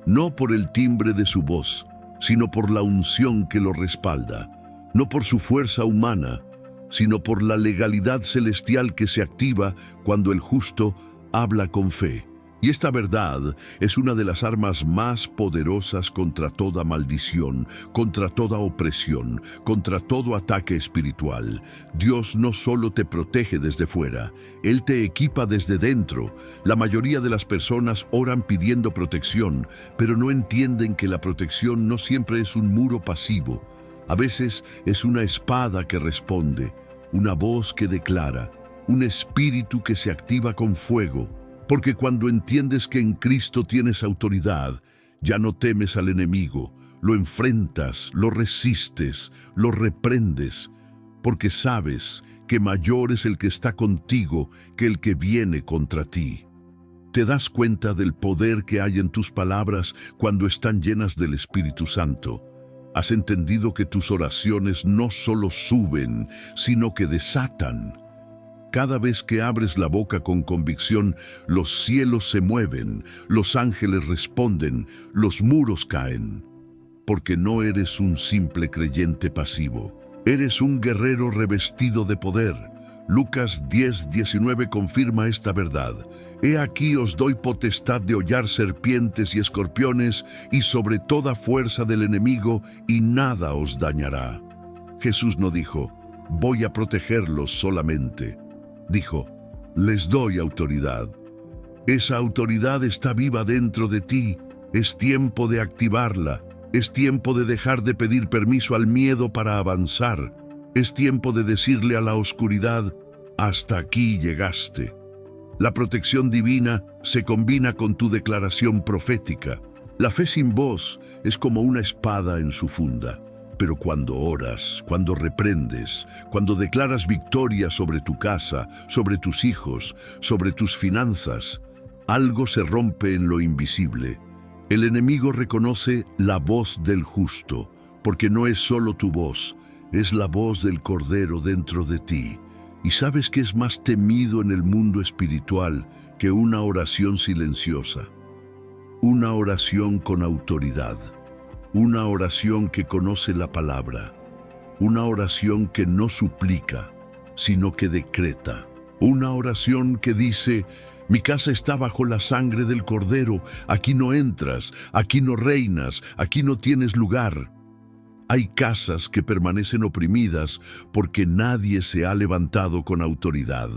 S1: No por el timbre de su voz, sino por la unción que lo respalda. No por su fuerza humana, sino por la legalidad celestial que se activa cuando el justo habla con fe. Y esta verdad es una de las armas más poderosas contra toda maldición, contra toda opresión, contra todo ataque espiritual. Dios no solo te protege desde fuera, Él te equipa desde dentro. La mayoría de las personas oran pidiendo protección, pero no entienden que la protección no siempre es un muro pasivo. A veces es una espada que responde, una voz que declara, un espíritu que se activa con fuego. Porque cuando entiendes que en Cristo tienes autoridad, ya no temes al enemigo, lo enfrentas, lo resistes, lo reprendes, porque sabes que mayor es el que está contigo que el que viene contra ti. Te das cuenta del poder que hay en tus palabras cuando están llenas del Espíritu Santo. Has entendido que tus oraciones no solo suben, sino que desatan. Cada vez que abres la boca con convicción, los cielos se mueven, los ángeles responden, los muros caen. Porque no eres un simple creyente pasivo, eres un guerrero revestido de poder. Lucas 10:19 confirma esta verdad. He aquí os doy potestad de hollar serpientes y escorpiones y sobre toda fuerza del enemigo, y nada os dañará. Jesús no dijo, voy a protegerlos solamente. Dijo, les doy autoridad. Esa autoridad está viva dentro de ti. Es tiempo de activarla. Es tiempo de dejar de pedir permiso al miedo para avanzar. Es tiempo de decirle a la oscuridad, hasta aquí llegaste. La protección divina se combina con tu declaración profética. La fe sin voz es como una espada en su funda. Pero cuando oras, cuando reprendes, cuando declaras victoria sobre tu casa, sobre tus hijos, sobre tus finanzas, algo se rompe en lo invisible. El enemigo reconoce la voz del justo, porque no es solo tu voz, es la voz del Cordero dentro de ti. ¿Y sabes qué es más temido en el mundo espiritual que una oración silenciosa? Una oración con autoridad. Una oración que conoce la palabra, una oración que no suplica, sino que decreta, una oración que dice, Mi casa está bajo la sangre del Cordero. Aquí no entras, aquí no reinas, aquí no tienes lugar. Hay casas que permanecen oprimidas porque nadie se ha levantado con autoridad.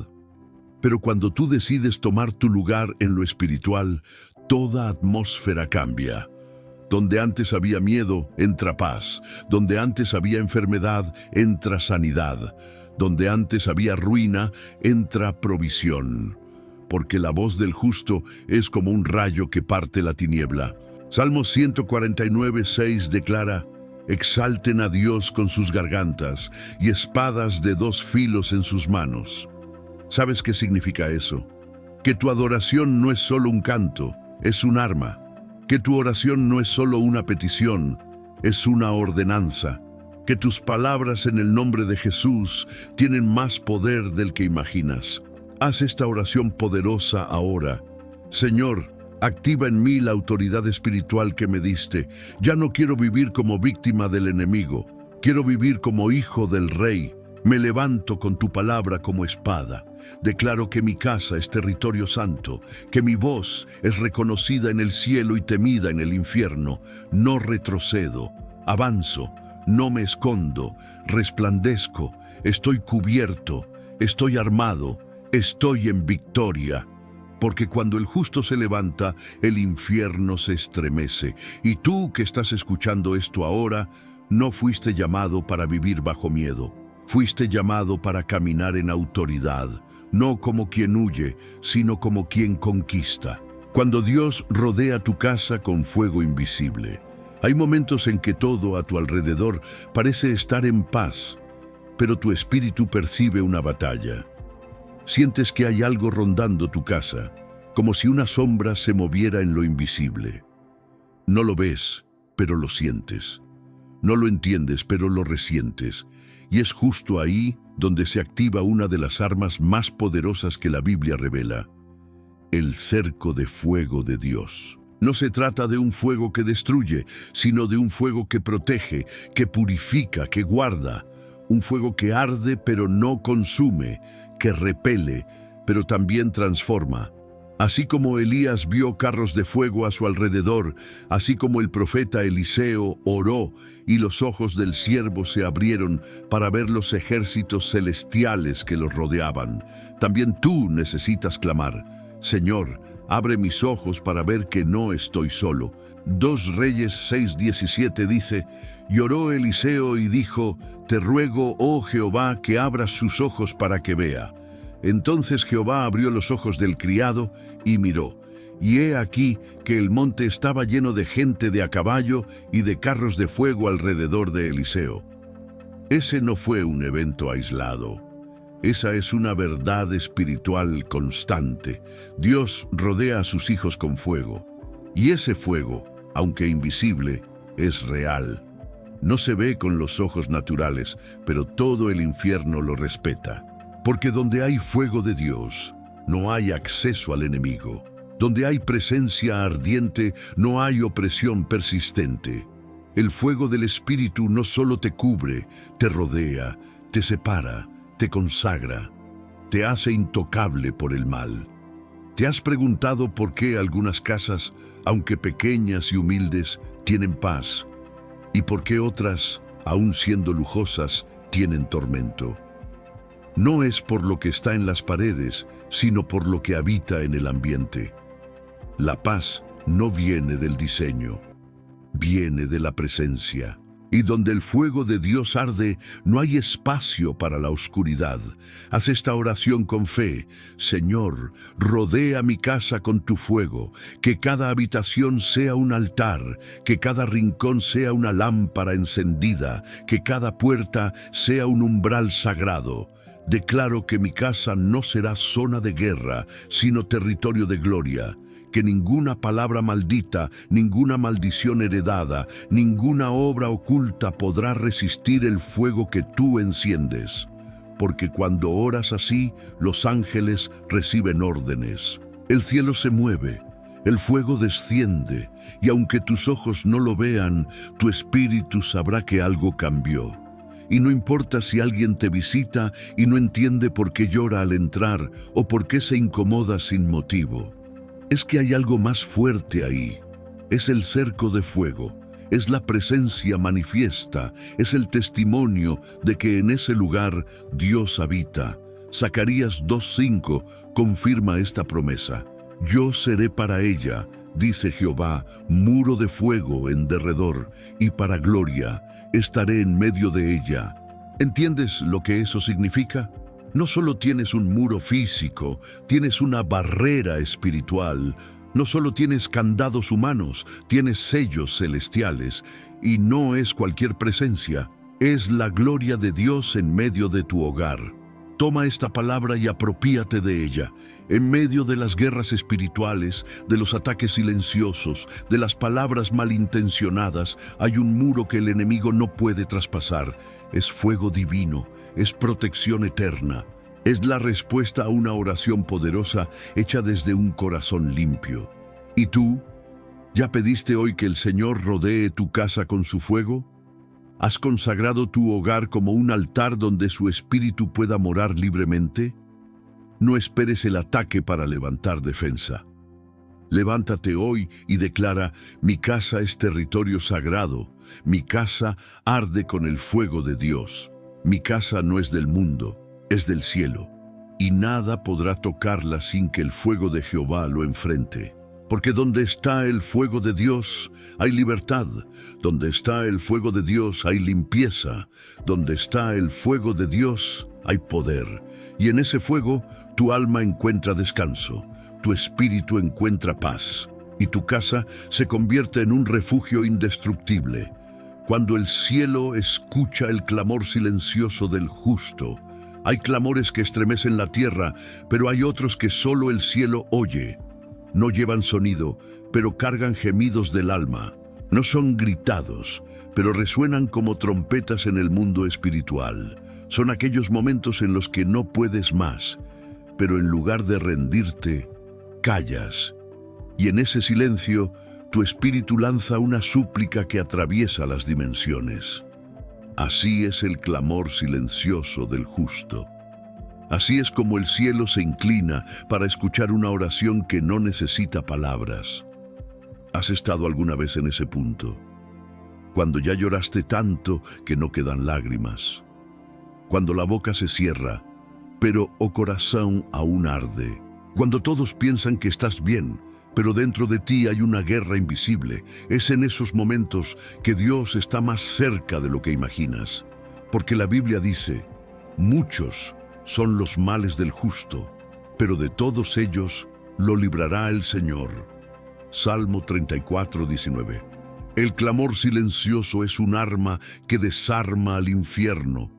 S1: Pero cuando tú decides tomar tu lugar en lo espiritual, toda atmósfera cambia. Donde antes había miedo, entra paz. Donde antes había enfermedad, entra sanidad. Donde antes había ruina, entra provisión. Porque la voz del justo es como un rayo que parte la tiniebla. Salmo 149:6 declara: exalten a Dios con sus gargantas y espadas de 2 filos en sus manos. ¿Sabes qué significa eso? Que tu adoración no es solo un canto, es un arma. Que tu oración no es solo una petición, es una ordenanza. Que tus palabras en el nombre de Jesús tienen más poder del que imaginas. Haz esta oración poderosa ahora. Señor, activa en mí la autoridad espiritual que me diste. Ya no quiero vivir como víctima del enemigo. Quiero vivir como hijo del Rey. Me levanto con tu palabra como espada. Declaro que mi casa es territorio santo, que mi voz es reconocida en el cielo y temida en el infierno. No retrocedo, avanzo, no me escondo, resplandezco, estoy cubierto, estoy armado, estoy en victoria. Porque cuando el justo se levanta, el infierno se estremece. Y tú que estás escuchando esto ahora, no fuiste llamado para vivir bajo miedo. Fuiste llamado para caminar en autoridad, no como quien huye, sino como quien conquista. Cuando Dios rodea tu casa con fuego invisible, hay momentos en que todo a tu alrededor parece estar en paz, pero tu espíritu percibe una batalla. Sientes que hay algo rondando tu casa, como si una sombra se moviera en lo invisible. No lo ves, pero lo sientes. No lo entiendes, pero lo resientes. Y es justo ahí donde se activa una de las armas más poderosas que la Biblia revela: el cerco de fuego de Dios. No se trata de un fuego que destruye, sino de un fuego que protege, que purifica, que guarda. Un fuego que arde pero no consume, que repele, pero también transforma. Así como Elías vio carros de fuego a su alrededor, así como el profeta Eliseo oró y los ojos del siervo se abrieron para ver los ejércitos celestiales que los rodeaban, también tú necesitas clamar: Señor, abre mis ojos para ver que no estoy solo. 2 Reyes 6:17 dice: y oró Eliseo y dijo: te ruego, oh Jehová, que abras sus ojos para que vea. Entonces Jehová abrió los ojos del criado y miró, y he aquí que el monte estaba lleno de gente de a caballo y de carros de fuego alrededor de Eliseo. Ese no fue un evento aislado. Esa es una verdad espiritual constante. Dios rodea a sus hijos con fuego. Y ese fuego, aunque invisible, es real. No se ve con los ojos naturales, pero todo el infierno lo respeta. Porque donde hay fuego de Dios, no hay acceso al enemigo. Donde hay presencia ardiente, no hay opresión persistente. El fuego del Espíritu no solo te cubre, te rodea, te separa, te consagra, te hace intocable por el mal. ¿Te has preguntado por qué algunas casas, aunque pequeñas y humildes, tienen paz? ¿Y por qué otras, aun siendo lujosas, tienen tormento? No es por lo que está en las paredes, sino por lo que habita en el ambiente. La paz no viene del diseño, viene de la presencia. Y donde el fuego de Dios arde, no hay espacio para la oscuridad. Haz esta oración con fe: Señor, rodea mi casa con tu fuego, que cada habitación sea un altar, que cada rincón sea una lámpara encendida, que cada puerta sea un umbral sagrado. Declaro que mi casa no será zona de guerra, sino territorio de gloria. Que ninguna palabra maldita, ninguna maldición heredada, ninguna obra oculta podrá resistir el fuego que tú enciendes. Porque cuando oras así, los ángeles reciben órdenes. El cielo se mueve, el fuego desciende, y aunque tus ojos no lo vean, tu espíritu sabrá que algo cambió. y no importa si alguien te visita y no entiende por qué llora al entrar o por qué se incomoda sin motivo. Es que hay algo más fuerte ahí. Es el cerco de fuego, es la presencia manifiesta, es el testimonio de que en ese lugar Dios habita. Zacarías 2:5 confirma esta promesa. Yo seré para ella, dice Jehová, muro de fuego en derredor, y para gloria estaré en medio de ella. ¿Entiendes lo que eso significa? No solo tienes un muro físico, tienes una barrera espiritual. No solo tienes candados humanos, tienes sellos celestiales, y no es cualquier presencia, es la gloria de Dios en medio de tu hogar. Toma esta palabra y apropíate de ella. En medio de las guerras espirituales, de los ataques silenciosos, de las palabras malintencionadas, hay un muro que el enemigo no puede traspasar. Es fuego divino, es protección eterna. Es la respuesta a una oración poderosa hecha desde un corazón limpio. ¿Y tú? ¿Ya pediste hoy que el Señor rodee tu casa con su fuego? ¿Has consagrado tu hogar como un altar donde su espíritu pueda morar libremente? No esperes el ataque para levantar defensa. Levántate hoy y declara: mi casa es territorio sagrado, mi casa arde con el fuego de Dios. Mi casa no es del mundo, es del cielo, y nada podrá tocarla sin que el fuego de Jehová lo enfrente. Porque donde está el fuego de Dios, hay libertad. Donde está el fuego de Dios, hay limpieza. Donde está el fuego de Dios, hay poder. Y en ese fuego, tu alma encuentra descanso, tu espíritu encuentra paz, y tu casa se convierte en un refugio indestructible. Cuando el cielo escucha el clamor silencioso del justo, hay clamores que estremecen la tierra, pero hay otros que solo el cielo oye. No llevan sonido, pero cargan gemidos del alma. No son gritados, pero resuenan como trompetas en el mundo espiritual. Son aquellos momentos en los que no puedes más, pero en lugar de rendirte, callas. Y en ese silencio, tu espíritu lanza una súplica que atraviesa las dimensiones. Así es el clamor silencioso del justo. Así es como el cielo se inclina para escuchar una oración que no necesita palabras. ¿Has estado alguna vez en ese punto? Cuando ya lloraste tanto que no quedan lágrimas. Cuando la boca se cierra, pero o corazón aún arde. Cuando todos piensan que estás bien, pero dentro de ti hay una guerra invisible. Es en esos momentos que Dios está más cerca de lo que imaginas. Porque la Biblia dice: muchos son los males del justo, pero de todos ellos lo librará el Señor. Salmo 34:19. El clamor silencioso es un arma que desarma al infierno,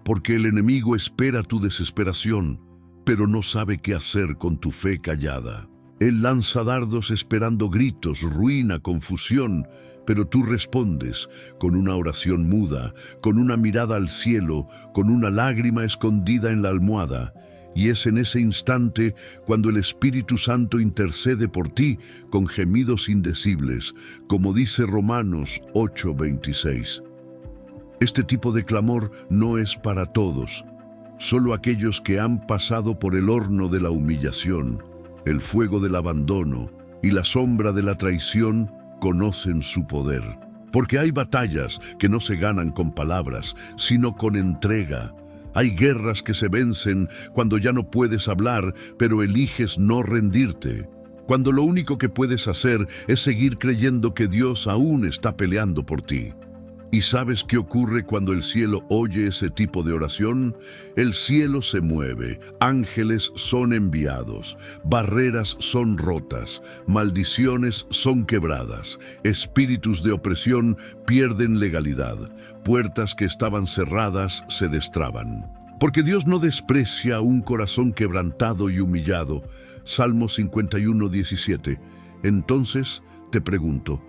S1: porque el enemigo espera tu desesperación, pero no sabe qué hacer con tu fe callada. Él lanza dardos esperando gritos, ruina, confusión, pero tú respondes con una oración muda, con una mirada al cielo, con una lágrima escondida en la almohada. Y es en ese instante cuando el Espíritu Santo intercede por ti con gemidos indecibles, como dice Romanos 8:26. Este tipo de clamor no es para todos, solo aquellos que han pasado por el horno de la humillación, el fuego del abandono y la sombra de la traición conocen su poder. Porque hay batallas que no se ganan con palabras, sino con entrega. Hay guerras que se vencen cuando ya no puedes hablar, pero eliges no rendirte. Cuando lo único que puedes hacer es seguir creyendo que Dios aún está peleando por ti. ¿Y sabes qué ocurre cuando el cielo oye ese tipo de oración? El cielo se mueve, ángeles son enviados, barreras son rotas, maldiciones son quebradas, espíritus de opresión pierden legalidad, puertas que estaban cerradas se destraban. Porque Dios no desprecia un corazón quebrantado y humillado. Salmo 51:17. Entonces te pregunto,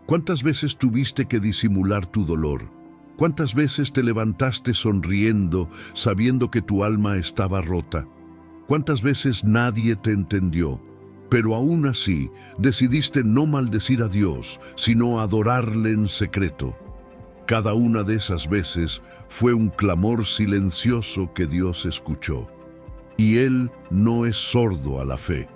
S1: ¿cuántas veces tuviste que disimular tu dolor? ¿Cuántas veces te levantaste sonriendo, sabiendo que tu alma estaba rota? ¿Cuántas veces nadie te entendió? Pero aún así, decidiste no maldecir a Dios, sino adorarle en secreto. Cada una de esas veces fue un clamor silencioso que Dios escuchó. Y Él no es sordo a la fe.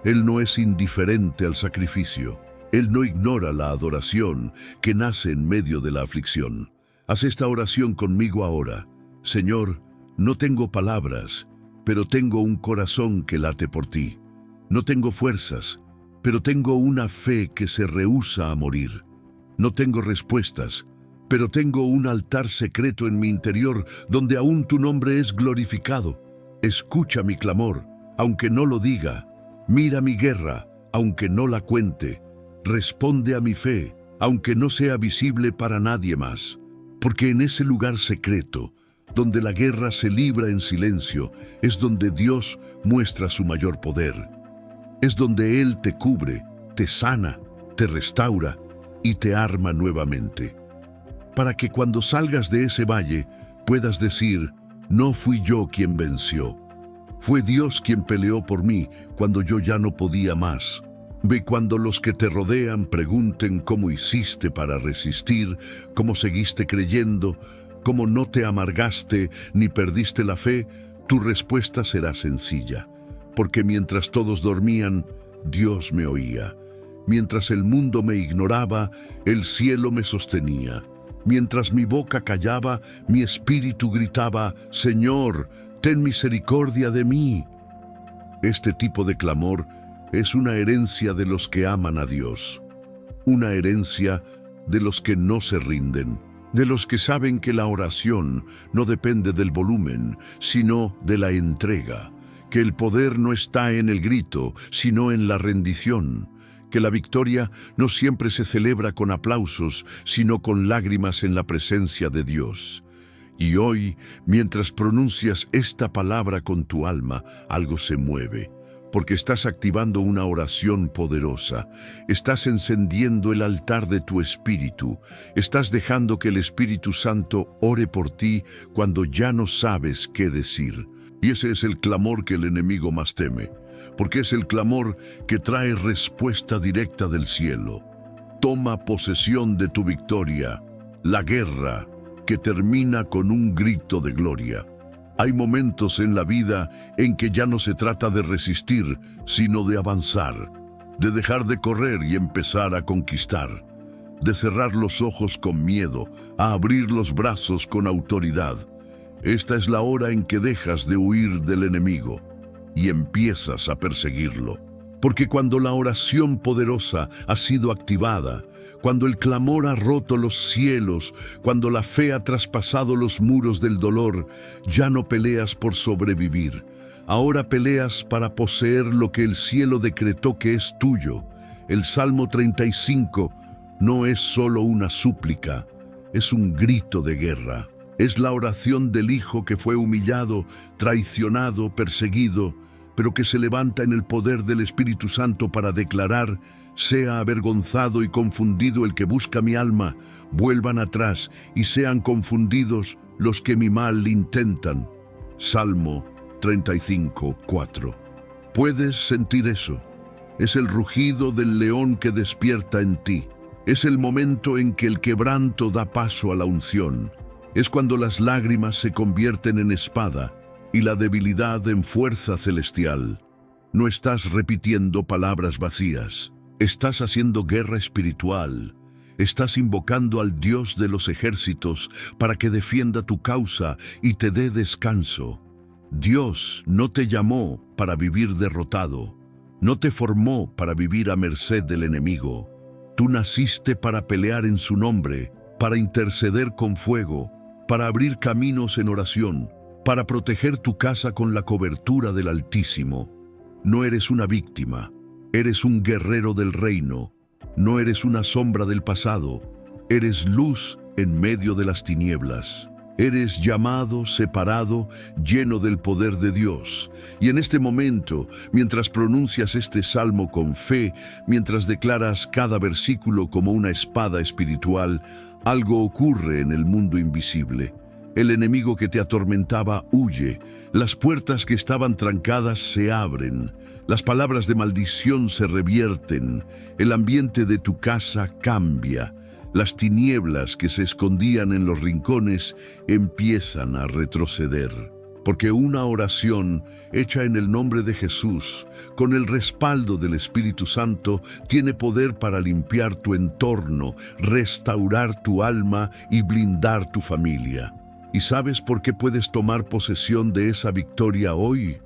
S1: Él no es indiferente al sacrificio. Él no ignora la adoración que nace en medio de la aflicción. Haz esta oración conmigo ahora. Señor, no tengo palabras, pero tengo un corazón que late por ti. No tengo fuerzas, pero tengo una fe que se rehúsa a morir. No tengo respuestas, pero tengo un altar secreto en mi interior donde aún tu nombre es glorificado. Escucha mi clamor, aunque no lo diga. Mira mi guerra, aunque no la cuente. Responde a mi fe, aunque no sea visible para nadie más. Porque en ese lugar secreto, donde la guerra se libra en silencio, es donde Dios muestra su mayor poder. Es donde Él te cubre, te sana, te restaura y te arma nuevamente. Para que cuando salgas de ese valle puedas decir, no fui yo quien venció. Fue Dios quien peleó por mí cuando yo ya no podía más. Ve cuando los que te rodean pregunten cómo hiciste para resistir, cómo seguiste creyendo, cómo no te amargaste ni perdiste la fe, tu respuesta será sencilla. Porque mientras todos dormían, Dios me oía. Mientras el mundo me ignoraba, el cielo me sostenía. Mientras mi boca callaba, mi espíritu gritaba, Señor, ten misericordia de mí. Este tipo de clamor es una herencia de los que aman a Dios. Una herencia de los que no se rinden. De los que saben que la oración no depende del volumen, sino de la entrega. Que el poder no está en el grito, sino en la rendición. Que la victoria no siempre se celebra con aplausos, sino con lágrimas en la presencia de Dios. Y hoy, mientras pronuncias esta palabra con tu alma, algo se mueve, porque estás activando una oración poderosa, estás encendiendo el altar de tu espíritu, estás dejando que el Espíritu Santo ore por ti cuando ya no sabes qué decir. Y ese es el clamor que el enemigo más teme, porque es el clamor que trae respuesta directa del cielo. Toma posesión de tu victoria, la guerra que termina con un grito de gloria. Hay momentos en la vida en que ya no se trata de resistir, sino de avanzar, de dejar de correr y empezar a conquistar, de cerrar los ojos con miedo, a abrir los brazos con autoridad. Esta es la hora en que dejas de huir del enemigo y empiezas a perseguirlo. Porque cuando la oración poderosa ha sido activada, cuando el clamor ha roto los cielos, cuando la fe ha traspasado los muros del dolor, ya no peleas por sobrevivir. Ahora peleas para poseer lo que el cielo decretó que es tuyo. El Salmo 35 no es solo una súplica, es un grito de guerra. Es la oración del Hijo que fue humillado, traicionado, perseguido, pero que se levanta en el poder del Espíritu Santo para declarar: sea avergonzado y confundido el que busca mi alma, vuelvan atrás y sean confundidos los que mi mal intentan. Salmo 35, 4. ¿Puedes sentir eso? Es el rugido del león que despierta en ti. Es el momento en que el quebranto da paso a la unción. Es cuando las lágrimas se convierten en espada y la debilidad en fuerza celestial. No estás repitiendo palabras vacías. Estás haciendo guerra espiritual. Estás invocando al Dios de los ejércitos para que defienda tu causa y te dé descanso. Dios no te llamó para vivir derrotado. No te formó para vivir a merced del enemigo. Tú naciste para pelear en su nombre, para interceder con fuego, para abrir caminos en oración, para proteger tu casa con la cobertura del Altísimo. No eres una víctima, eres un guerrero del reino. No eres una sombra del pasado, eres luz en medio de las tinieblas. Eres llamado, separado, lleno del poder de Dios. Y en este momento, mientras pronuncias este salmo con fe, mientras declaras cada versículo como una espada espiritual, algo ocurre en el mundo invisible. El enemigo que te atormentaba huye, las puertas que estaban trancadas se abren, las palabras de maldición se revierten, el ambiente de tu casa cambia, Las tinieblas que se escondían en los rincones empiezan a retroceder, porque una oración hecha en el nombre de Jesús, con el respaldo del Espíritu Santo, tiene poder para limpiar tu entorno, restaurar tu alma y blindar tu familia. ¿Y sabes por qué puedes tomar posesión de esa victoria hoy?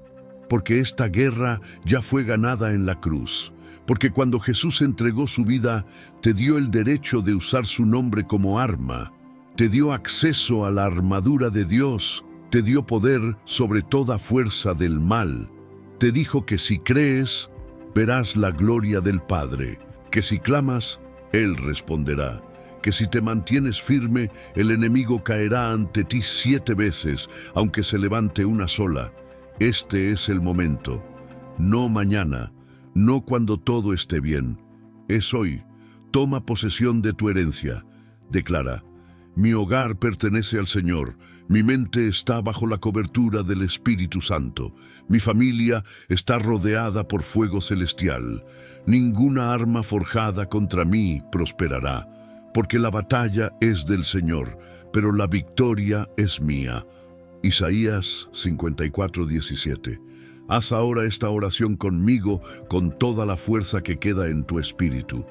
S1: Porque esta guerra ya fue ganada en la cruz. Porque cuando Jesús entregó su vida, te dio el derecho de usar su nombre como arma. Te dio acceso a la armadura de Dios. Te dio poder sobre toda fuerza del mal. Te dijo que si crees, verás la gloria del Padre. Que si clamas, Él responderá. Que si te mantienes firme, el enemigo caerá ante ti 7 veces, aunque se levante una sola. Este es el momento. No mañana. No cuando todo esté bien. Es hoy. Toma posesión de tu herencia. Declara: mi hogar pertenece al Señor. Mi mente está bajo la cobertura del Espíritu Santo. Mi familia está rodeada por fuego celestial. Ninguna arma forjada contra mí prosperará, porque la batalla es del Señor, pero la victoria es mía. Isaías 54:17. Haz ahora esta oración conmigo con toda la fuerza que queda en tu espíritu.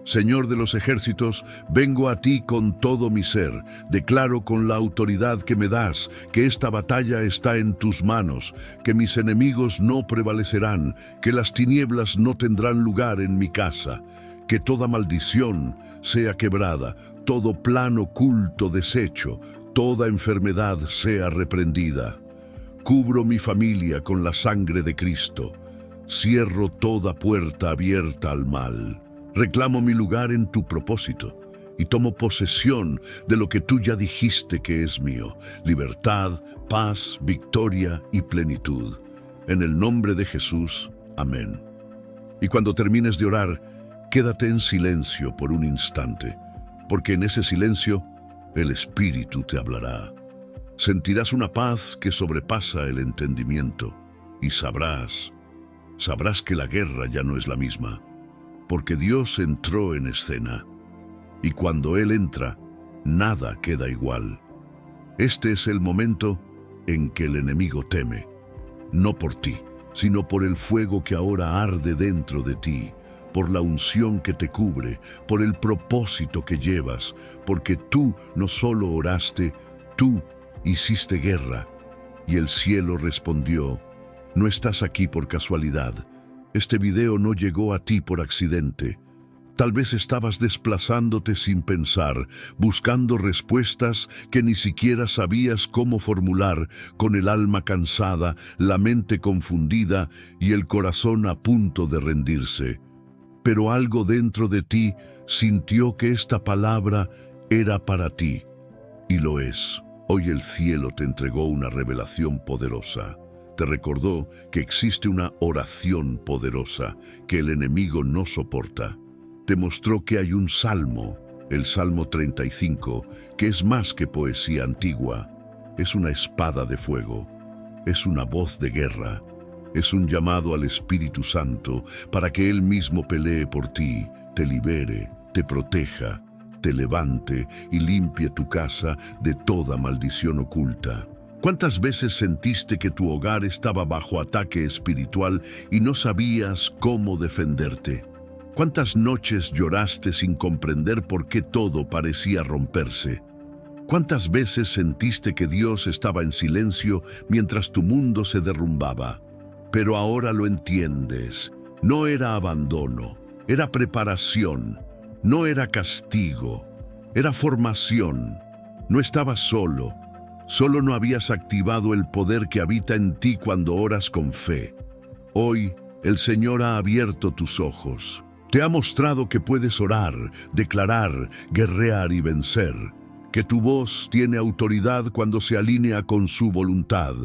S1: Señor de los ejércitos, vengo a ti con todo mi ser. Declaro con la autoridad que me das que esta batalla está en tus manos, que mis enemigos no prevalecerán, que las tinieblas no tendrán lugar en mi casa, que toda maldición sea quebrada, todo plan oculto deshecho, toda enfermedad sea reprendida. Cubro mi familia con la sangre de Cristo. Cierro toda puerta abierta al mal. Reclamo mi lugar en tu propósito y tomo posesión de lo que tú ya dijiste que es mío: libertad, paz, victoria y plenitud. En el nombre de Jesús, amén. Y cuando termines de orar, quédate en silencio por un instante, porque en ese silencio el Espíritu te hablará. Sentirás una paz que sobrepasa el entendimiento y sabrás que la guerra ya no es la misma, porque Dios entró en escena, y cuando Él entra, nada queda igual. Este es el momento en que el enemigo teme, no por ti, sino por el fuego que ahora arde dentro de ti, por la unción que te cubre, por el propósito que llevas, porque tú no solo oraste, tú hiciste guerra, y el cielo respondió. No estás aquí por casualidad. Este video no llegó a ti por accidente. Tal vez estabas desplazándote sin pensar, buscando respuestas que ni siquiera sabías cómo formular, con el alma cansada, la mente confundida y el corazón a punto de rendirse. Pero algo dentro de ti sintió que esta palabra era para ti, y lo es. Hoy el cielo te entregó una revelación poderosa. Te recordó que existe una oración poderosa que el enemigo no soporta. Te mostró que hay un salmo, el Salmo 35, que es más que poesía antigua. Es una espada de fuego, es una voz de guerra, es un llamado al Espíritu Santo para que Él mismo pelee por ti, te libere, te proteja, te levante y limpie tu casa de toda maldición oculta. ¿Cuántas veces sentiste que tu hogar estaba bajo ataque espiritual y no sabías cómo defenderte? ¿Cuántas noches lloraste sin comprender por qué todo parecía romperse? ¿Cuántas veces sentiste que Dios estaba en silencio mientras tu mundo se derrumbaba? Pero ahora lo entiendes. No era abandono, era preparación. No era castigo, era formación. No estabas solo. Solo no habías activado el poder que habita en ti cuando oras con fe. Hoy, el Señor ha abierto tus ojos. Te ha mostrado que puedes orar, declarar, guerrear y vencer. Que tu voz tiene autoridad cuando se alinea con su voluntad.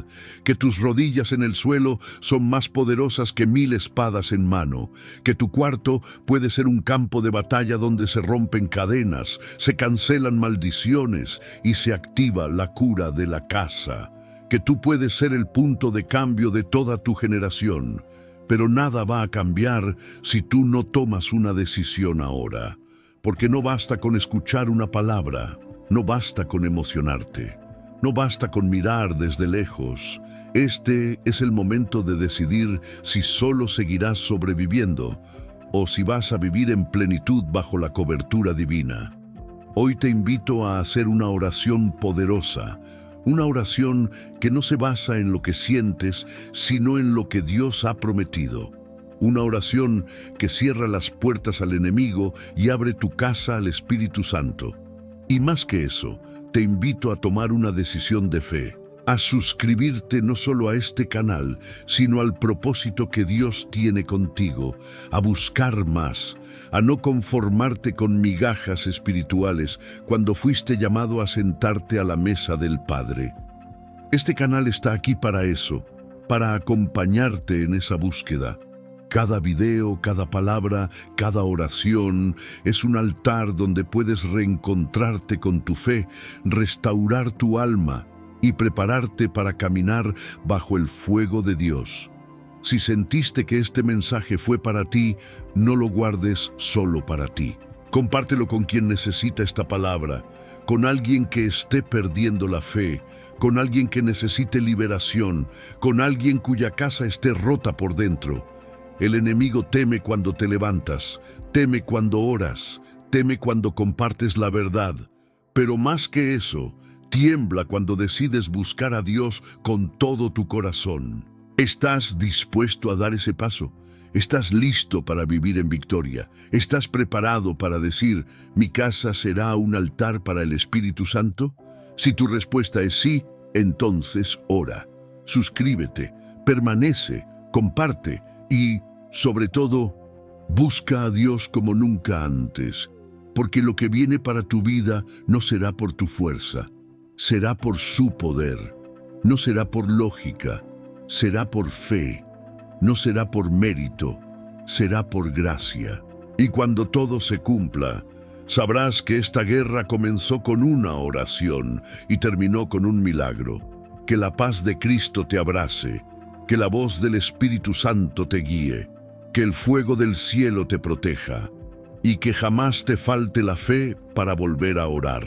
S1: Que tus rodillas en el suelo son más poderosas que 1000 espadas en mano. Que tu cuarto puede ser un campo de batalla donde se rompen cadenas, se cancelan maldiciones y se activa la cura de la casa. Que tú puedes ser el punto de cambio de toda tu generación. Pero nada va a cambiar si tú no tomas una decisión ahora. porque no basta con escuchar una palabra, no basta con emocionarte, no basta con mirar desde lejos. Este es el momento de decidir si solo seguirás sobreviviendo o si vas a vivir en plenitud bajo la cobertura divina. Hoy te invito a hacer una oración poderosa, una oración que no se basa en lo que sientes, sino en lo que Dios ha prometido. Una oración que cierra las puertas al enemigo y abre tu casa al Espíritu Santo. Y más que eso, te invito a tomar una decisión de fe, a suscribirte no solo a este canal, sino al propósito que Dios tiene contigo, a buscar más, a no conformarte con migajas espirituales cuando fuiste llamado a sentarte a la mesa del Padre. Este canal está aquí para eso, para acompañarte en esa búsqueda. Cada video, cada palabra, cada oración es un altar donde puedes reencontrarte con tu fe, restaurar tu alma y prepararte para caminar bajo el fuego de Dios. Si sentiste que este mensaje fue para ti, no lo guardes solo para ti. Compártelo con quien necesita esta palabra, con alguien que esté perdiendo la fe, con alguien que necesite liberación, con alguien cuya casa esté rota por dentro. El enemigo teme cuando te levantas, teme cuando oras, teme cuando compartes la verdad. Pero más que eso, tiembla cuando decides buscar a Dios con todo tu corazón. ¿Estás dispuesto a dar ese paso? ¿Estás listo para vivir en victoria? ¿Estás preparado para decir, mi casa será un altar para el Espíritu Santo? Si tu respuesta es sí, entonces ora. Suscríbete, permanece, comparte y, sobre todo, busca a Dios como nunca antes, porque lo que viene para tu vida no será por tu fuerza, será por su poder, no será por lógica, será por fe, no será por mérito, será por gracia. Y cuando todo se cumpla, sabrás que esta guerra comenzó con una oración y terminó con un milagro. Que la paz de Cristo te abrace, que la voz del Espíritu Santo te guíe, que el fuego del cielo te proteja y que jamás te falte la fe para volver a orar.